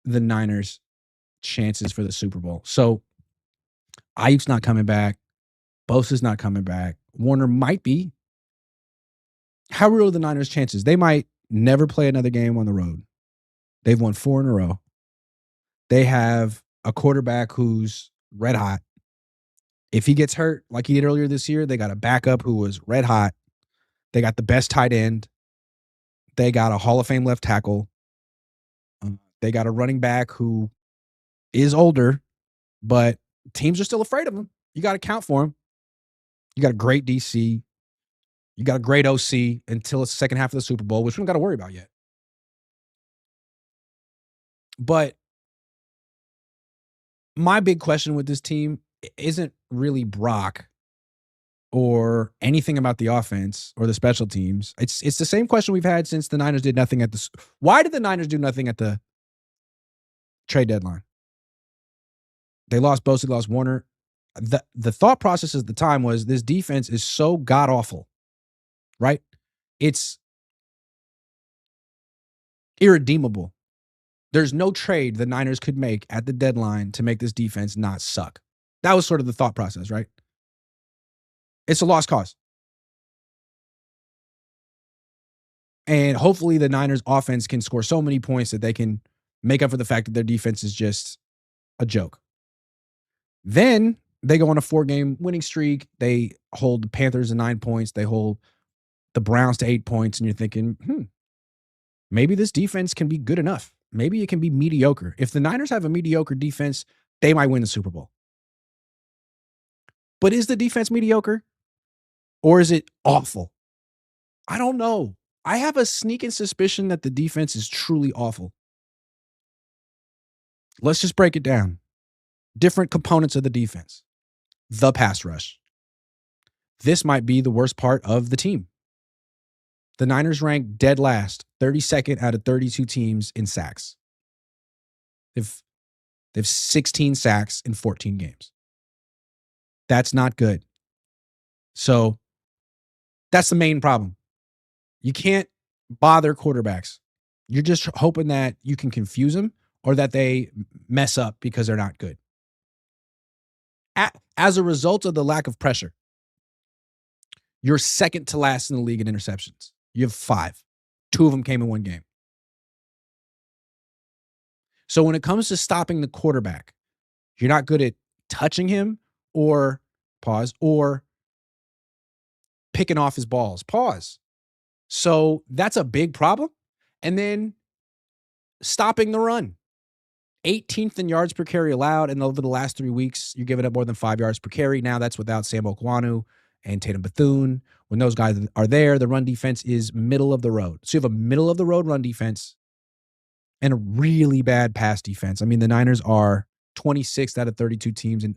the Niners' chances for the Super Bowl. So Ayuk's not coming back. Bosa's not coming back. Warner might be. How real are the Niners' chances? They might never play another game on the road. They've won 4 in a row. They have a quarterback who's red hot. If he gets hurt like he did earlier this year, they got a backup who was red hot. They got the best tight end. They got a Hall of Fame left tackle. They got a running back who is older, but teams are still afraid of him. You got to count for him. You got a great DC. You got a great OC until it's the second half of the Super Bowl, which we don't got to worry about yet. But my big question with this team isn't really Brock or anything about the offense or the special teams. It's the same question we've had since the Niners did nothing at the. Why did the Niners do nothing at the trade deadline? They lost Bosa, they lost Warner. The thought process at the time was this defense is so god awful, right? It's irredeemable. There's no trade the Niners could make at the deadline to make this defense not suck. That was sort of the thought process, right? It's a lost cause. And hopefully the Niners offense can score so many points that they can make up for the fact that their defense is just a joke. Then they go on a 4-game winning streak. They hold the Panthers to 9 points. They hold the Browns to 8 points. And you're thinking, maybe this defense can be good enough. Maybe it can be mediocre. If the Niners have a mediocre defense, they might win the Super Bowl. But is the defense mediocre? Or is it awful? I don't know. I have a sneaking suspicion that the defense is truly awful. Let's just break it down. Different components of the defense. The pass rush. This might be the worst part of the team. The Niners rank dead last, 32nd out of 32 teams in sacks. They've 16 sacks in 14 games. That's not good. So that's the main problem. You can't bother quarterbacks. You're just hoping that you can confuse them or that they mess up because they're not good. As a result of the lack of pressure, you're second to last in the league in interceptions. You have 5. 2 of them came in one game. So when it comes to stopping the quarterback, you're not good at touching him or picking off his balls. So that's a big problem. And then stopping the run. 18th in yards per carry allowed, and over the last 3 weeks, you're giving up more than 5 yards per carry. Now that's without Sam Okwanu and Tatum Bethune. When those guys are there, the run defense is middle of the road. So you have a middle of the road run defense and a really bad pass defense. I mean, the Niners are 26th out of 32 teams in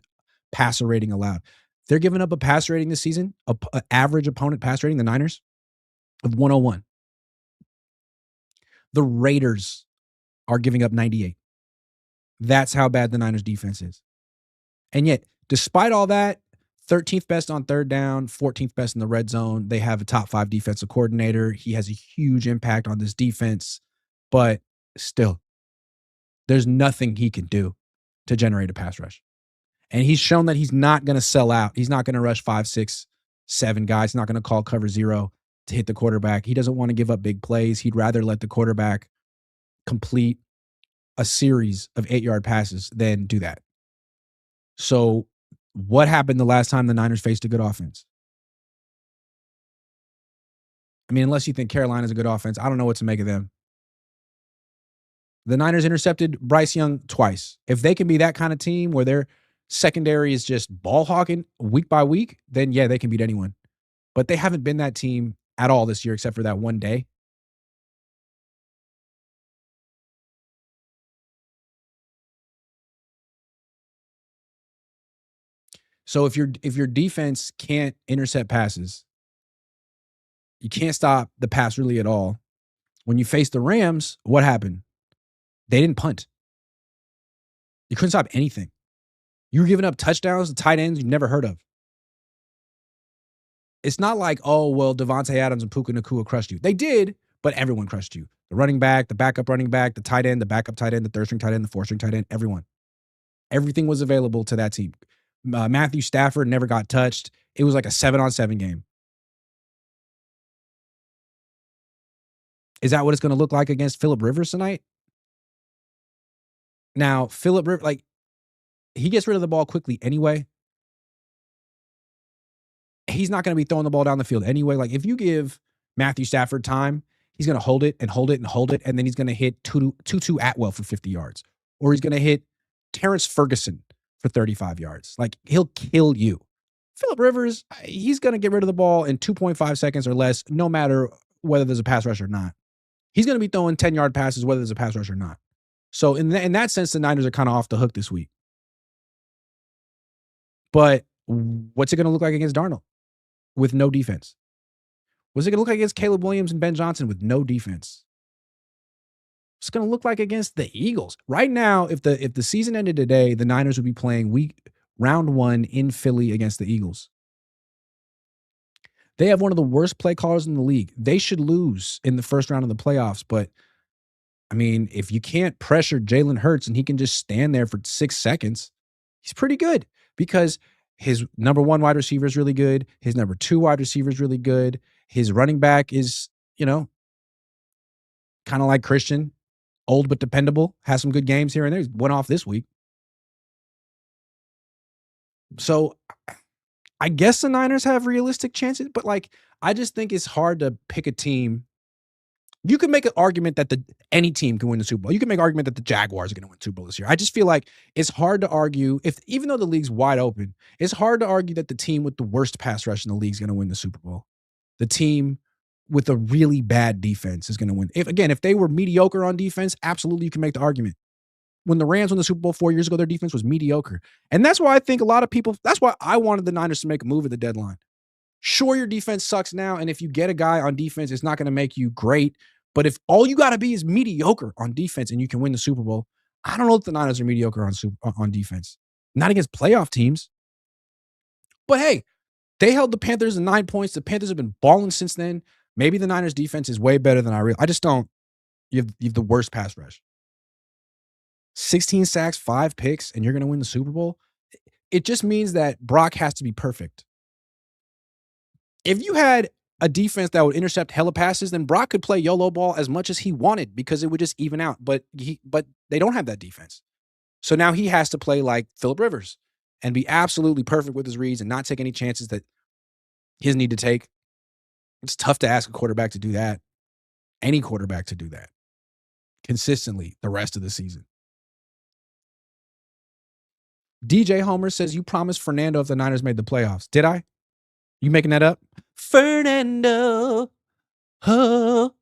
passer rating allowed. They're giving up a pass rating this season, an average opponent pass rating, the Niners, of 101. The Raiders are giving up 98. That's how bad the Niners defense is. And yet, despite all that, 13th best on third down, 14th best in the red zone. They have a top 5 defensive coordinator. He has a huge impact on this defense, but still, there's nothing he can do to generate a pass rush. And he's shown that he's not going to sell out. He's not going to rush 5, 6, 7 guys. He's not going to call cover 0 to hit the quarterback. He doesn't want to give up big plays. He'd rather let the quarterback complete a series of 8-yard passes than do that. So what happened the last time the Niners faced a good offense? I mean, unless you think Carolina's a good offense, I don't know what to make of them. The Niners intercepted Bryce Young twice. If they can be that kind of team where their secondary is just ball hawking week by week, then yeah, they can beat anyone. But they haven't been that team at all this year except for that one day. So if your defense can't intercept passes, you can't stop the pass really at all. When you face the Rams, what happened? They didn't punt. You couldn't stop anything. You were giving up touchdowns to tight ends you've never heard of. It's not like, oh, well, Devontae Adams and Puka Nacua crushed you. They did, but everyone crushed you. The running back, the backup running back, the tight end, the backup tight end, the third string tight end, the fourth string tight end, everyone. Everything was available to that team. Matthew Stafford never got touched. It was like a 7-on-7 game. Is that what it's going to look like against Phillip Rivers tonight? Now, Phillip Rivers, like, he gets rid of the ball quickly anyway. He's not going to be throwing the ball down the field anyway. Like, if you give Matthew Stafford time, he's going to hold it and hold it and hold it, and then he's going to hit Tutu Atwell for 50 yards. Or he's going to hit Terrence Ferguson for 35 yards. Like, he'll kill you. Phillip Rivers, he's going to get rid of the ball in 2.5 seconds or less, no matter whether there's a pass rush or not. He's going to be throwing 10-yard passes whether there's a pass rush or not. So in that sense, the Niners are kind of off the hook this week. But what's it going to look like against Darnold with no defense? What's it going to look like against Caleb Williams and Ben Johnson with no defense? What's it going to look like against the Eagles? Right now, if the season ended today, the Niners would be playing round 1 in Philly against the Eagles. They have one of the worst play callers in the league. They should lose in the first round of the playoffs. But, I mean, if you can't pressure Jalen Hurts and he can just stand there for 6 seconds, he's pretty good because his number 1 wide receiver is really good. His number 2 wide receiver is really good. His running back is, kind of like Christian, old but dependable, has some good games here and there. He went off this week. So I guess the Niners have realistic chances, but I just think it's hard to pick a team. You can make an argument that any team can win the Super Bowl. You can make an argument that the Jaguars are going to win the Super Bowl this year. I just feel like it's hard to argue even though the league's wide open, it's hard to argue that the team with the worst pass rush in the league is going to win the Super Bowl. The team with a really bad defense is going to win. If they were mediocre on defense, absolutely you can make the argument. When the Rams won the Super Bowl 4 years ago, their defense was mediocre. And that's why I think that's why I wanted the Niners to make a move at the deadline. Sure, your defense sucks now, and if you get a guy on defense, it's not going to make you great. But if all you got to be is mediocre on defense and you can win the Super Bowl, I don't know if the Niners are mediocre on defense. Not against playoff teams. But hey, they held the Panthers to 9 points. The Panthers have been balling since then. Maybe the Niners defense is way better than I realize. I just don't. You have the worst pass rush. 16 sacks, 5 picks, and you're going to win the Super Bowl? It just means that Brock has to be perfect. If you had a defense that would intercept hella passes, then Brock could play YOLO ball as much as he wanted because it would just even out. But they don't have that defense. So now he has to play like Phillip Rivers and be absolutely perfect with his reads and not take any chances that he doesn't need to take. It's tough to ask a quarterback to do that. Any quarterback to do that consistently the rest of the season. DJ Homer says, you promised Fernando if the Niners made the playoffs. Did I? You making that up? Fernando. Oh.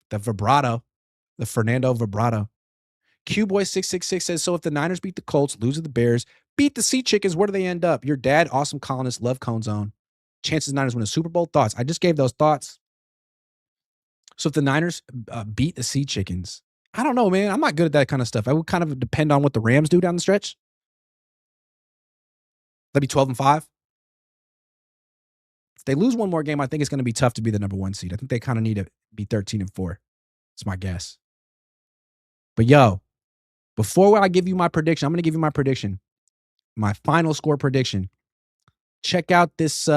The vibrato. The Fernando vibrato. QBoy666 says, so if the Niners beat the Colts, lose to the Bears, beat the Sea Chickens, where do they end up? Your dad, awesome columnist, love Cohn Zone. Chances the Niners win a Super Bowl? Thoughts? I just gave those thoughts. So if the Niners beat the Sea Chickens, I don't know, man. I'm not good at that kind of stuff. I would kind of depend on what the Rams do down the stretch. That'd be 12-5. If they lose one more game, I think it's going to be tough to be the number 1 seed. I think they kind of need to be 13-4. That's my guess. But yo, before I give you my prediction, I'm going to give you my prediction. My final score prediction. Check out this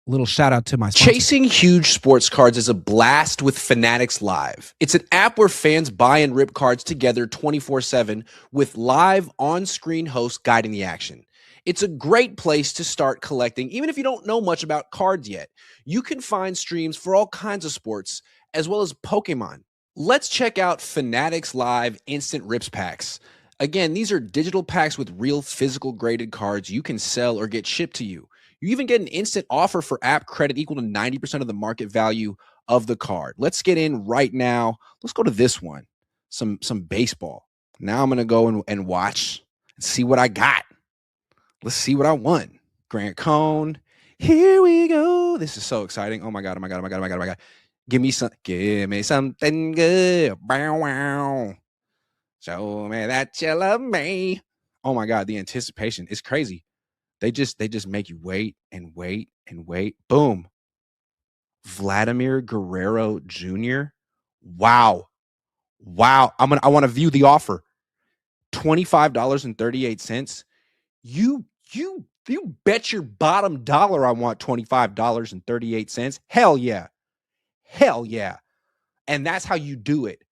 little shout out to my sponsor. Chasing huge sports cards is a blast with Fanatics Live. It's an app where fans buy and rip cards together 24/7 with live on-screen hosts guiding the action. It's a great place to start collecting, even if you don't know much about cards yet. You can find streams for all kinds of sports, as well as Pokemon. Let's check out Fanatics Live Instant Rips Packs. Again, these are digital packs with real physical graded cards you can sell or get shipped to you. You even get an instant offer for app credit equal to 90% of the market value of the card. Let's get in right now. Let's go to this one, some baseball. Now I'm going to go and watch and see what I got. Let's see what I won. Grant Cohn. Here we go. This is so exciting. Oh my God. Give me something good. Bow, wow. Show me that you love me. Oh my God. The anticipation is crazy. They just make you wait and wait and wait. Boom. Vladimir Guerrero Jr. Wow. I want to view the offer. $25.38. You bet your bottom dollar I want $25.38. Hell yeah. Hell yeah. And that's how you do it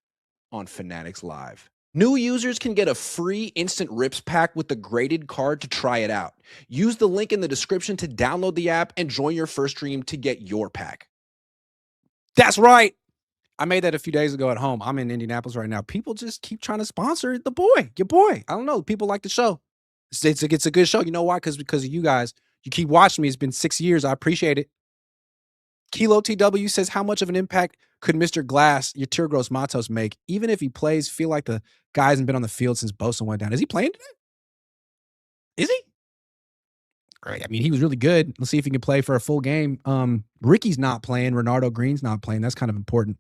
on Fanatics Live. New users can get a free instant rips pack with the graded card to try it out. Use the link in the description to download the app and join your first stream to get your pack. That's right. I made that a few days ago at home. I'm in Indianapolis right now. People just keep trying to sponsor your boy. I don't know. People like the show. It's a good show. You know why? Because of you guys. You keep watching me. It's been 6 years. I appreciate it. Kilo TW says, how much of an impact could Mr. Glass, your Gross Matos, make? Even if he plays, feel like the guy hasn't been on the field since Bosa went down. Is he playing today? Is he? I mean, he was really good. Let's see if he can play for a full game. Ricky's not playing. Renardo Green's not playing. That's kind of important.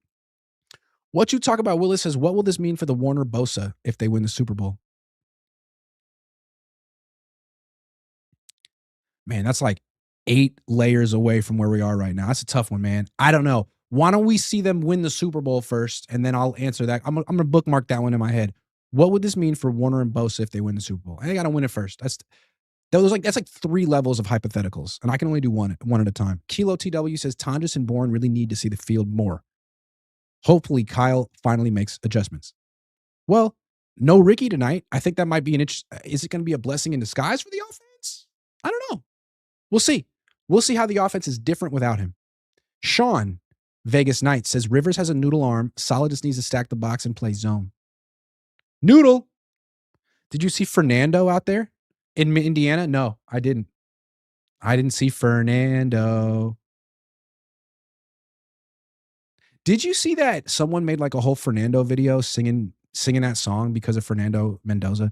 What you talk about, Willis says, what will this mean for the Warner Bosa if they win the Super Bowl? Man, that's like 8 layers away from where we are right now. That's a tough one, man. I don't know. Why don't we see them win the Super Bowl first, and then I'll answer that. I'm going to bookmark that one in my head. What would this mean for Warner and Bosa if they win the Super Bowl? They got to win it first. That's like 3 levels of hypotheticals, and I can only do one at a time. Kilo TW says Tonjes and Bourne really need to see the field more. Hopefully, Kyle finally makes adjustments. Well, no Ricky tonight. I think that might be is it going to be a blessing in disguise for the offense? I don't know. We'll see. We'll see how the offense is different without him. Sean, Vegas Knights, says Rivers has a noodle arm. Solid just needs to stack the box and play zone. Noodle. Did you see Fernando out there in Indiana? No, I didn't. I didn't see Fernando. Did you see that someone made like a whole Fernando video singing that song because of Fernando Mendoza?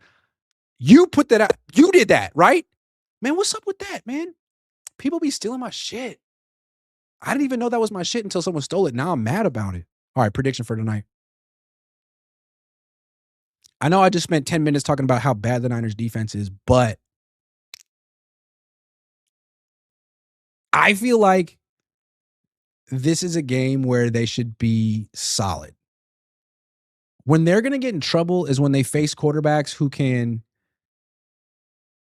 You put that out. You did that, right? Man, what's up with that, man? People be stealing my shit. I didn't even know that was my shit until someone stole it. Now I'm mad about it. All right, prediction for tonight. I know I just spent 10 minutes talking about how bad the Niners defense is, but I feel like this is a game where they should be solid. When they're going to get in trouble is when they face quarterbacks who can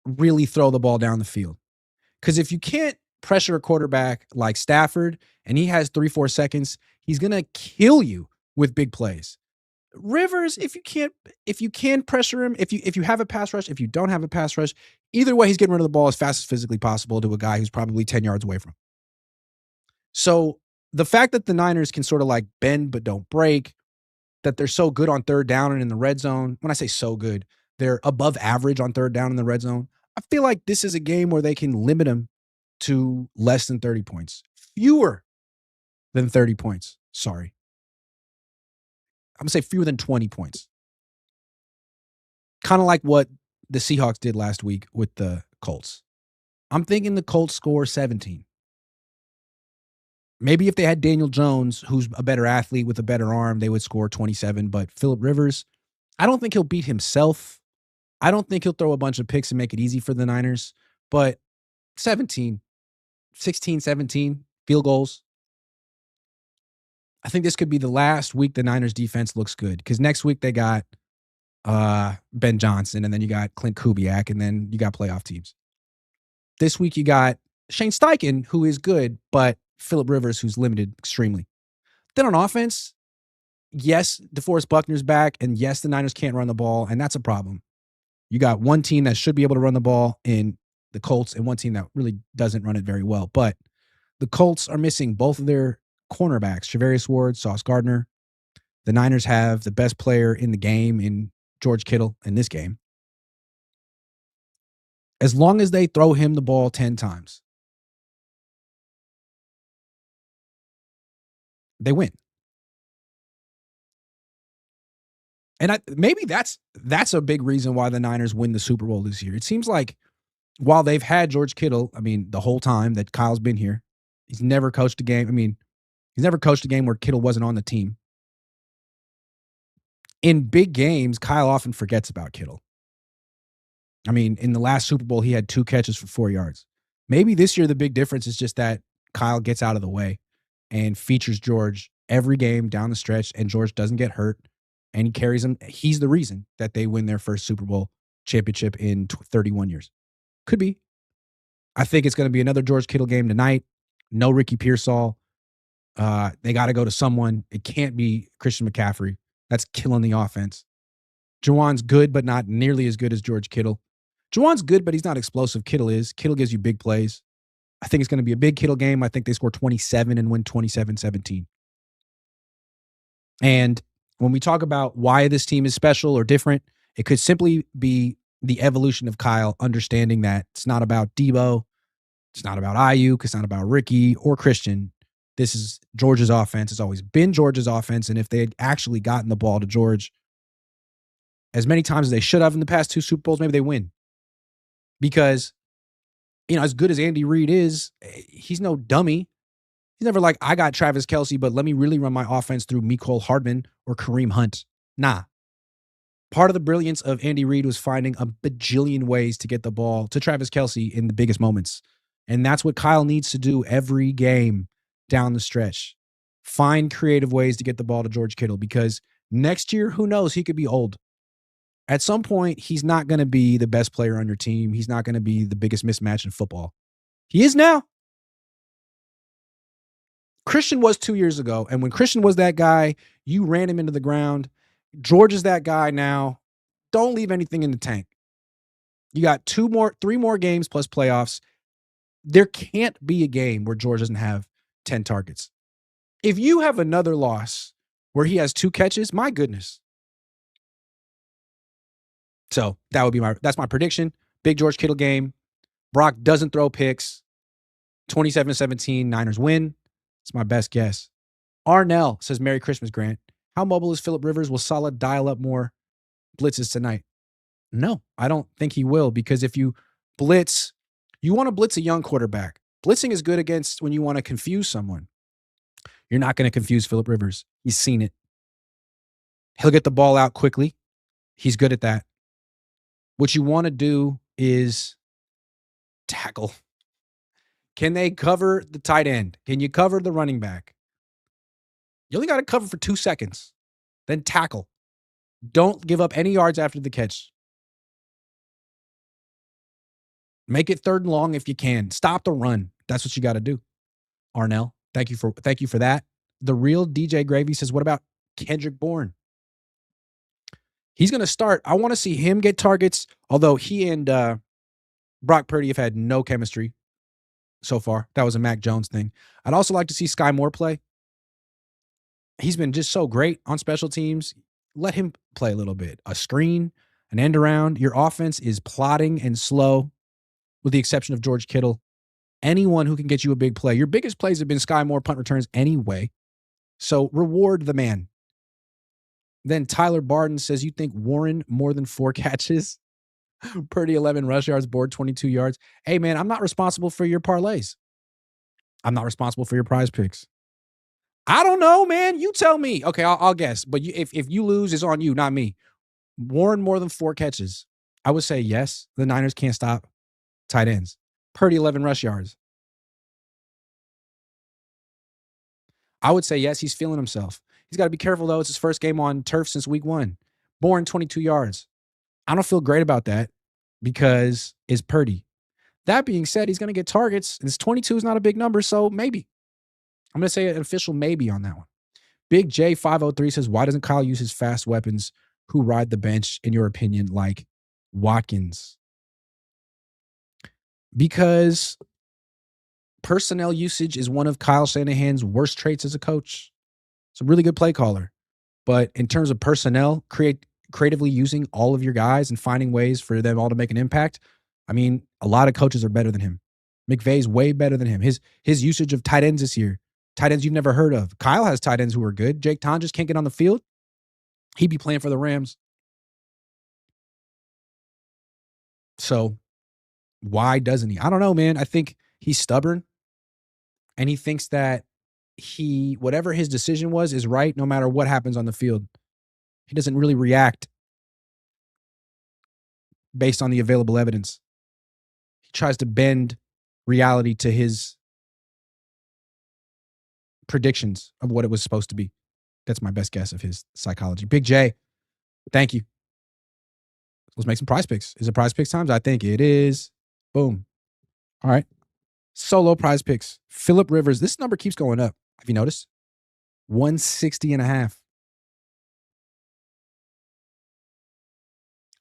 really throw the ball down the field. Because if you can't pressure a quarterback like Stafford and he has 3-4 seconds, he's going to kill you with big plays. Rivers, if you can pressure him, if you have a pass rush, if you don't have a pass rush, either way, he's getting rid of the ball as fast as physically possible to a guy who's probably 10 yards away from him. So the fact that the Niners can sort of like bend but don't break, that they're so good on third down and in the red zone. When I say so good, they're above average on third down in the red zone. I feel like this is a game where they can limit them to less than 30 points. Fewer than 30 points. Sorry. I'm going to say fewer than 20 points. Kind of like what the Seahawks did last week with the Colts. I'm thinking the Colts score 17. Maybe if they had Daniel Jones, who's a better athlete with a better arm, they would score 27. But Phillip Rivers, I don't think he'll beat himself. I don't think he'll throw a bunch of picks and make it easy for the Niners. But 16, 17 field goals. I think this could be the last week the Niners defense looks good. Because next week they got Ben Johnson, and then you got Clint Kubiak, and then you got playoff teams. This week you got Shane Steichen, who is good, but Phillip Rivers, who's limited extremely. Then on offense, yes, DeForest Buckner's back, and yes, the Niners can't run the ball, and that's a problem. You got one team that should be able to run the ball in the Colts and one team that really doesn't run it very well. But the Colts are missing both of their cornerbacks, Charvarius Ward, Sauce Gardner. The Niners have the best player in the game in George Kittle in this game. As long as they throw him the ball 10 times, they win. And maybe that's a big reason why the Niners win the Super Bowl this year. It seems like while they've had George Kittle, I mean, the whole time that Kyle's been here, he's never coached a game. I mean, he's never coached a game where Kittle wasn't on the team. In big games, Kyle often forgets about Kittle. I mean, in the last Super Bowl, he had 2 catches for 4 yards. Maybe this year the big difference is just that Kyle gets out of the way and features George every game down the stretch, and George doesn't get hurt, and he carries him. He's the reason that they win their first Super Bowl championship in 31 years. Could be. I think it's going to be another George Kittle game tonight. No Ricky Pearsall. They got to go to someone. It can't be Christian McCaffrey. That's killing the offense. Juwan's good, but not nearly as good as George Kittle. Juwan's good, but he's not explosive. Kittle is. Kittle gives you big plays. I think it's going to be a big Kittle game. I think they score 27 and win 27-17. And when we talk about why this team is special or different, it could simply be the evolution of Kyle understanding that it's not about Debo, it's not about Aiyuk, it's not about Ricky or Christian. This is George's offense. It's always been George's offense. And if they had actually gotten the ball to George as many times as they should have in the past 2 Super Bowls, maybe they win. Because, as good as Andy Reid is, he's no dummy. He's never like, I got Travis Kelce, but let me really run my offense through Mecole Hardman or Kareem Hunt. Nah. Part of the brilliance of Andy Reid was finding a bajillion ways to get the ball to Travis Kelce in the biggest moments. And that's what Kyle needs to do every game down the stretch. Find creative ways to get the ball to George Kittle, because next year, who knows, he could be old. At some point, he's not going to be the best player on your team. He's not going to be the biggest mismatch in football. He is now. Christian was 2 years ago. And when Christian was that guy, you ran him into the ground. George is that guy now. Don't leave anything in the tank. You got 3 more games plus playoffs. There can't be a game where George doesn't have 10 targets. If you have another loss where he has 2 catches, my goodness. So that's my prediction. Big George Kittle game. Brock doesn't throw picks. 27-17, Niners win. It's my best guess. Arnell says, Merry Christmas, Grant. How mobile is Phillip Rivers? Will Saleh dial up more blitzes tonight? No, I don't think he will, because if you blitz, you want to blitz a young quarterback. Blitzing is good against when you want to confuse someone. You're not going to confuse Phillip Rivers. He's seen it. He'll get the ball out quickly. He's good at that. What you want to do is tackle. Can they cover the tight end? Can you cover the running back? You only got to cover for 2 seconds. Then tackle. Don't give up any yards after the catch. Make it 3rd and long if you can. Stop the run. That's what you got to do. Arnell, thank you for that. The real DJ Gravy says, what about Kendrick Bourne? He's going to start. I want to see him get targets, although he and Brock Purdy have had no chemistry so far. That was a Mac Jones thing. I'd also like to see Sky Moore play. He's been just so great on special teams. Let him play a little bit. A screen, an end around. Your offense is plodding and slow, with the exception of George Kittle. Anyone who can get you a big play. Your biggest plays have been Sky Moore punt returns anyway. So reward the man. Then Tyler Barden says, you think Warren more than 4 catches? Purdy 11 rush yards, Board 22 yards. Hey, man, I'm not responsible for your parlays. I'm not responsible for your prize picks. I don't know, man. You tell me. Okay, I'll guess. But if you lose, it's on you, not me. Warren more than 4 catches. I would say yes. The Niners can't stop tight ends. Purdy 11 rush yards. I would say yes, he's feeling himself. He's got to be careful, though. It's his first game on turf since week 1. Bourne 22 yards. I don't feel great about that because it's Purdy. That being said, he's going to get targets. This 22 is not a big number, so maybe. I'm going to say an official maybe on that one. Big J503 says, why doesn't Kyle use his fast weapons who ride the bench, in your opinion, like Watkins? Because personnel usage is one of Kyle Shanahan's worst traits as a coach. He's a really good play caller. But in terms of personnel, creatively using all of your guys and finding ways for them all to make an impact, I mean, a lot of coaches are better than him. McVay's way better than him. His usage of tight ends this year, tight ends you've never heard of. Kyle has tight ends who are good. Jake Ton just can't get on the field. He'd be playing for the Rams. So why doesn't he? I don't know, man. I think he's stubborn. And he thinks that whatever his decision was is right no matter what happens on the field. He doesn't really react based on the available evidence. He tries to bend reality to his predictions of what it was supposed to be. That's my best guess of his psychology. Big J, thank you. Let's make some prize picks. Is it prize picks times? I think it is. Boom. All right. Solo prize picks. Phillip Rivers. This number keeps going up. Have you noticed? 160.5.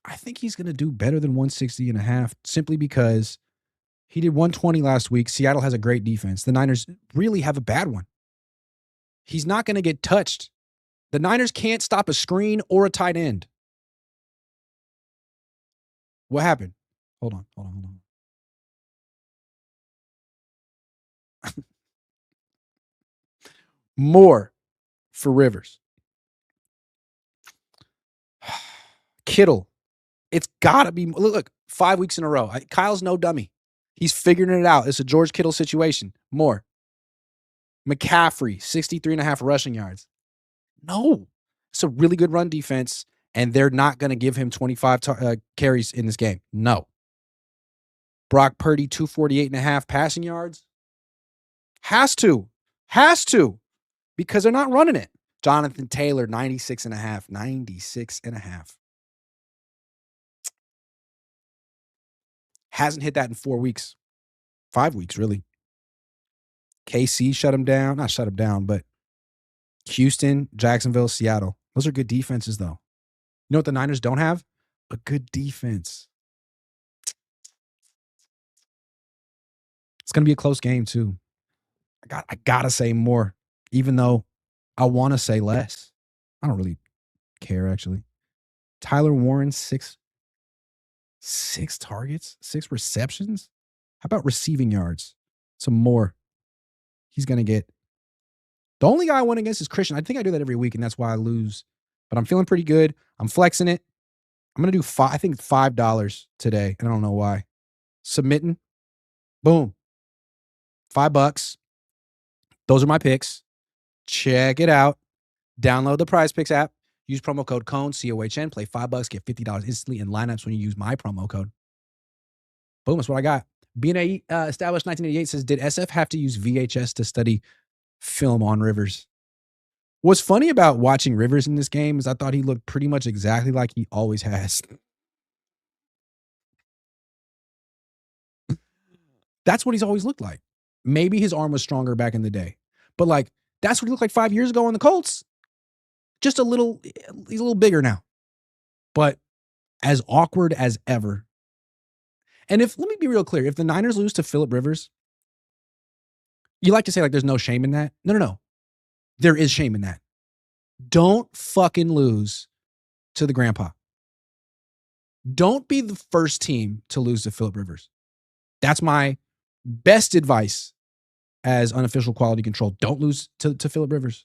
I think he's going to do better than 160.5 simply because he did 120 last week. Seattle has a great defense. The Niners really have a bad one. He's not going to get touched. The Niners can't stop a screen or a tight end. What happened? Hold on. More for Rivers. Kittle. It's got to be. Look, 5 weeks in a row. Kyle's no dummy. He's figuring it out. It's a George Kittle situation. More. McCaffrey, 63.5 rushing yards. No. It's a really good run defense, and they're not going to give him 25 carries in this game. No. Brock Purdy, 248.5 passing yards. Has to. Because they're not running it. Jonathan Taylor, 96.5. 96.5. Hasn't hit that in 4 weeks. 5 weeks, really. KC shut him down. Not shut him down, but Houston, Jacksonville, Seattle. Those are good defenses, though. You know what the Niners don't have? A good defense. It's going to be a close game, too. I got to say more, even though I want to say less. I don't really care, actually. Tyler Warren, six targets, 6 receptions. How about receiving yards? Some more. He's going to get. The only guy I went against is Christian. I think I do that every week, and that's why I lose. But I'm feeling pretty good. I'm flexing it. I'm going to do $5 today, and I don't know why. Submitting. Boom. $5. Those are my picks. Check it out. Download the PrizePicks app. Use promo code Cohn, COHN. Play $5, get $50 instantly in lineups when you use my promo code. Boom, that's what I got. BNA established 1988 says, did SF have to use VHS to study film on Rivers? What's funny about watching Rivers in this game is I thought he looked pretty much exactly like he always has. That's what he's always looked like. Maybe his arm was stronger back in the day. But like, that's what he looked like 5 years ago on the Colts. Just he's a little bigger now. But as awkward as ever. And let me be real clear, if the Niners lose to Phillip Rivers, you like to say like there's no shame in that. No. There is shame in that. Don't fucking lose to the grandpa. Don't be the first team to lose to Phillip Rivers. That's my best advice as unofficial quality control. Don't lose to Phillip Rivers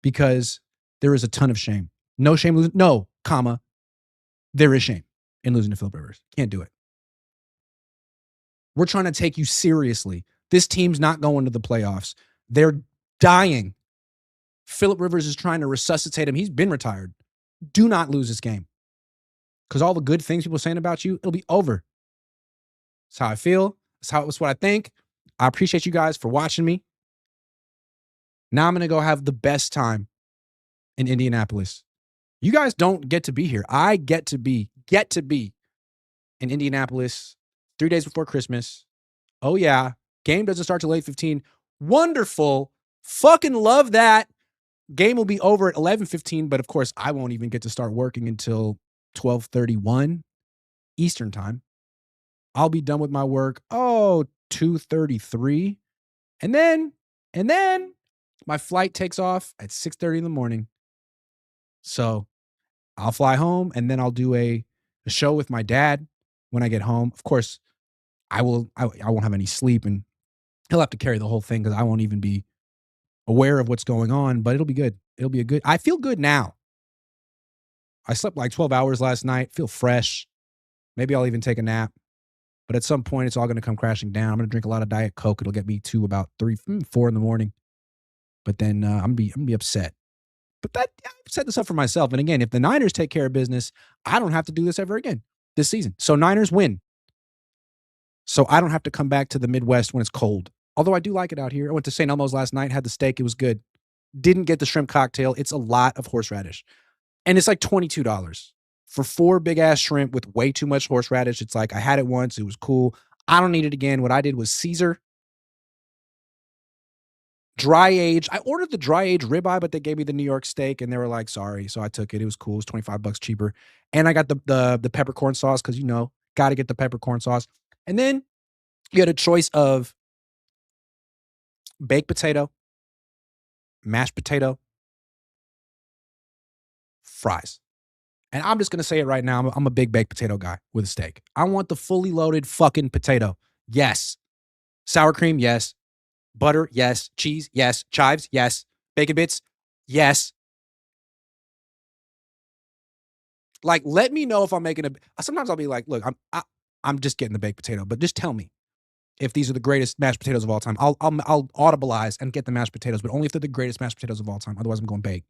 because there is a ton of shame. No shame losing. No, comma. There is shame in losing to Phillip Rivers. Can't do it. We're trying to take you seriously. This team's not going to the playoffs. They're dying. Phillip Rivers is trying to resuscitate him. He's been retired. Do not lose this game. Because all the good things people are saying about you, it'll be over. That's how I feel. That's what I think. I appreciate you guys for watching me. Now I'm going to go have the best time in Indianapolis. You guys don't get to be here. I get to be in Indianapolis 3 days before Christmas. Oh, yeah. Game doesn't start till 8:15. Wonderful. Fucking love that. Game will be over at 11:15, but of course, I won't even get to start working until 12:31 Eastern time. I'll be done with my work. 2:33. And then my flight takes off at 6:30 in the morning. So I'll fly home and then I'll do a show with my dad when I get home. Of course, I won't have any sleep and he'll have to carry the whole thing because I won't even be aware of what's going on, but it'll be good. I feel good now. I slept like 12 hours last night, feel fresh. Maybe I'll even take a nap. But at some point, it's all going to come crashing down. I'm going to drink a lot of Diet Coke. It'll get me to about 3, 4 in the morning. But then I'm going to be upset. But I've set this up for myself. And again, if the Niners take care of business, I don't have to do this ever again this season. So Niners win. So I don't have to come back to the Midwest when it's cold. Although I do like it out here. I went to St. Elmo's last night, had the steak. It was good. Didn't get the shrimp cocktail. It's a lot of horseradish. And it's like $22 for 4 big-ass shrimp with way too much horseradish. It's like I had it once. It was cool. I don't need it again. What I did was Caesar. dry age. I ordered the dry age ribeye, but they gave me the New York steak, and they were like, "Sorry," so I took it. It was cool. It was $25 cheaper, and I got the peppercorn sauce because got to get the peppercorn sauce. And then you had a choice of baked potato, mashed potato, fries. And I'm just gonna say it right now. I'm a big baked potato guy with a steak. I want the fully loaded fucking potato. Yes. Sour cream, yes. Butter, yes. Cheese, yes. Chives, yes. Bacon bits, yes. Like, let me know if I'm making a. Sometimes I'll be like, look, I'm just getting the baked potato, but just tell me if these are the greatest mashed potatoes of all time. I'll audibilize and get the mashed potatoes, but only if they're the greatest mashed potatoes of all time. Otherwise, I'm going baked.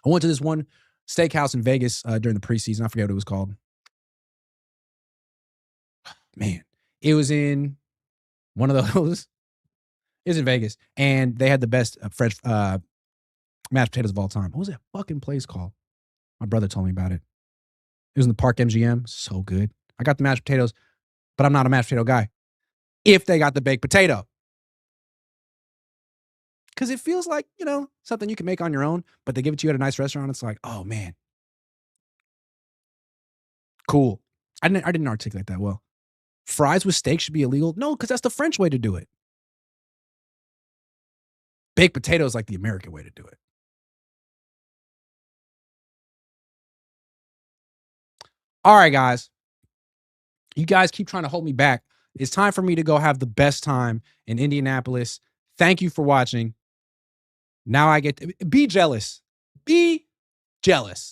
I went to this one steakhouse in Vegas during the preseason. I forget what it was called. Man, it was in one of those. It was in Vegas, and they had the best French mashed potatoes of all time. What was that fucking place called? My brother told me about it. It was in the Park MGM. So good. I got the mashed potatoes, but I'm not a mashed potato guy. If they got the baked potato, because it feels like something you can make on your own, but they give it to you at a nice restaurant. It's like, oh man, cool. I didn't articulate that well. Fries with steak should be illegal. No, because that's the French way to do it. Baked potato is like the American way to do it. All right, guys. You guys keep trying to hold me back. It's time for me to go have the best time in Indianapolis. Thank you for watching. Now I get to be jealous. Be jealous.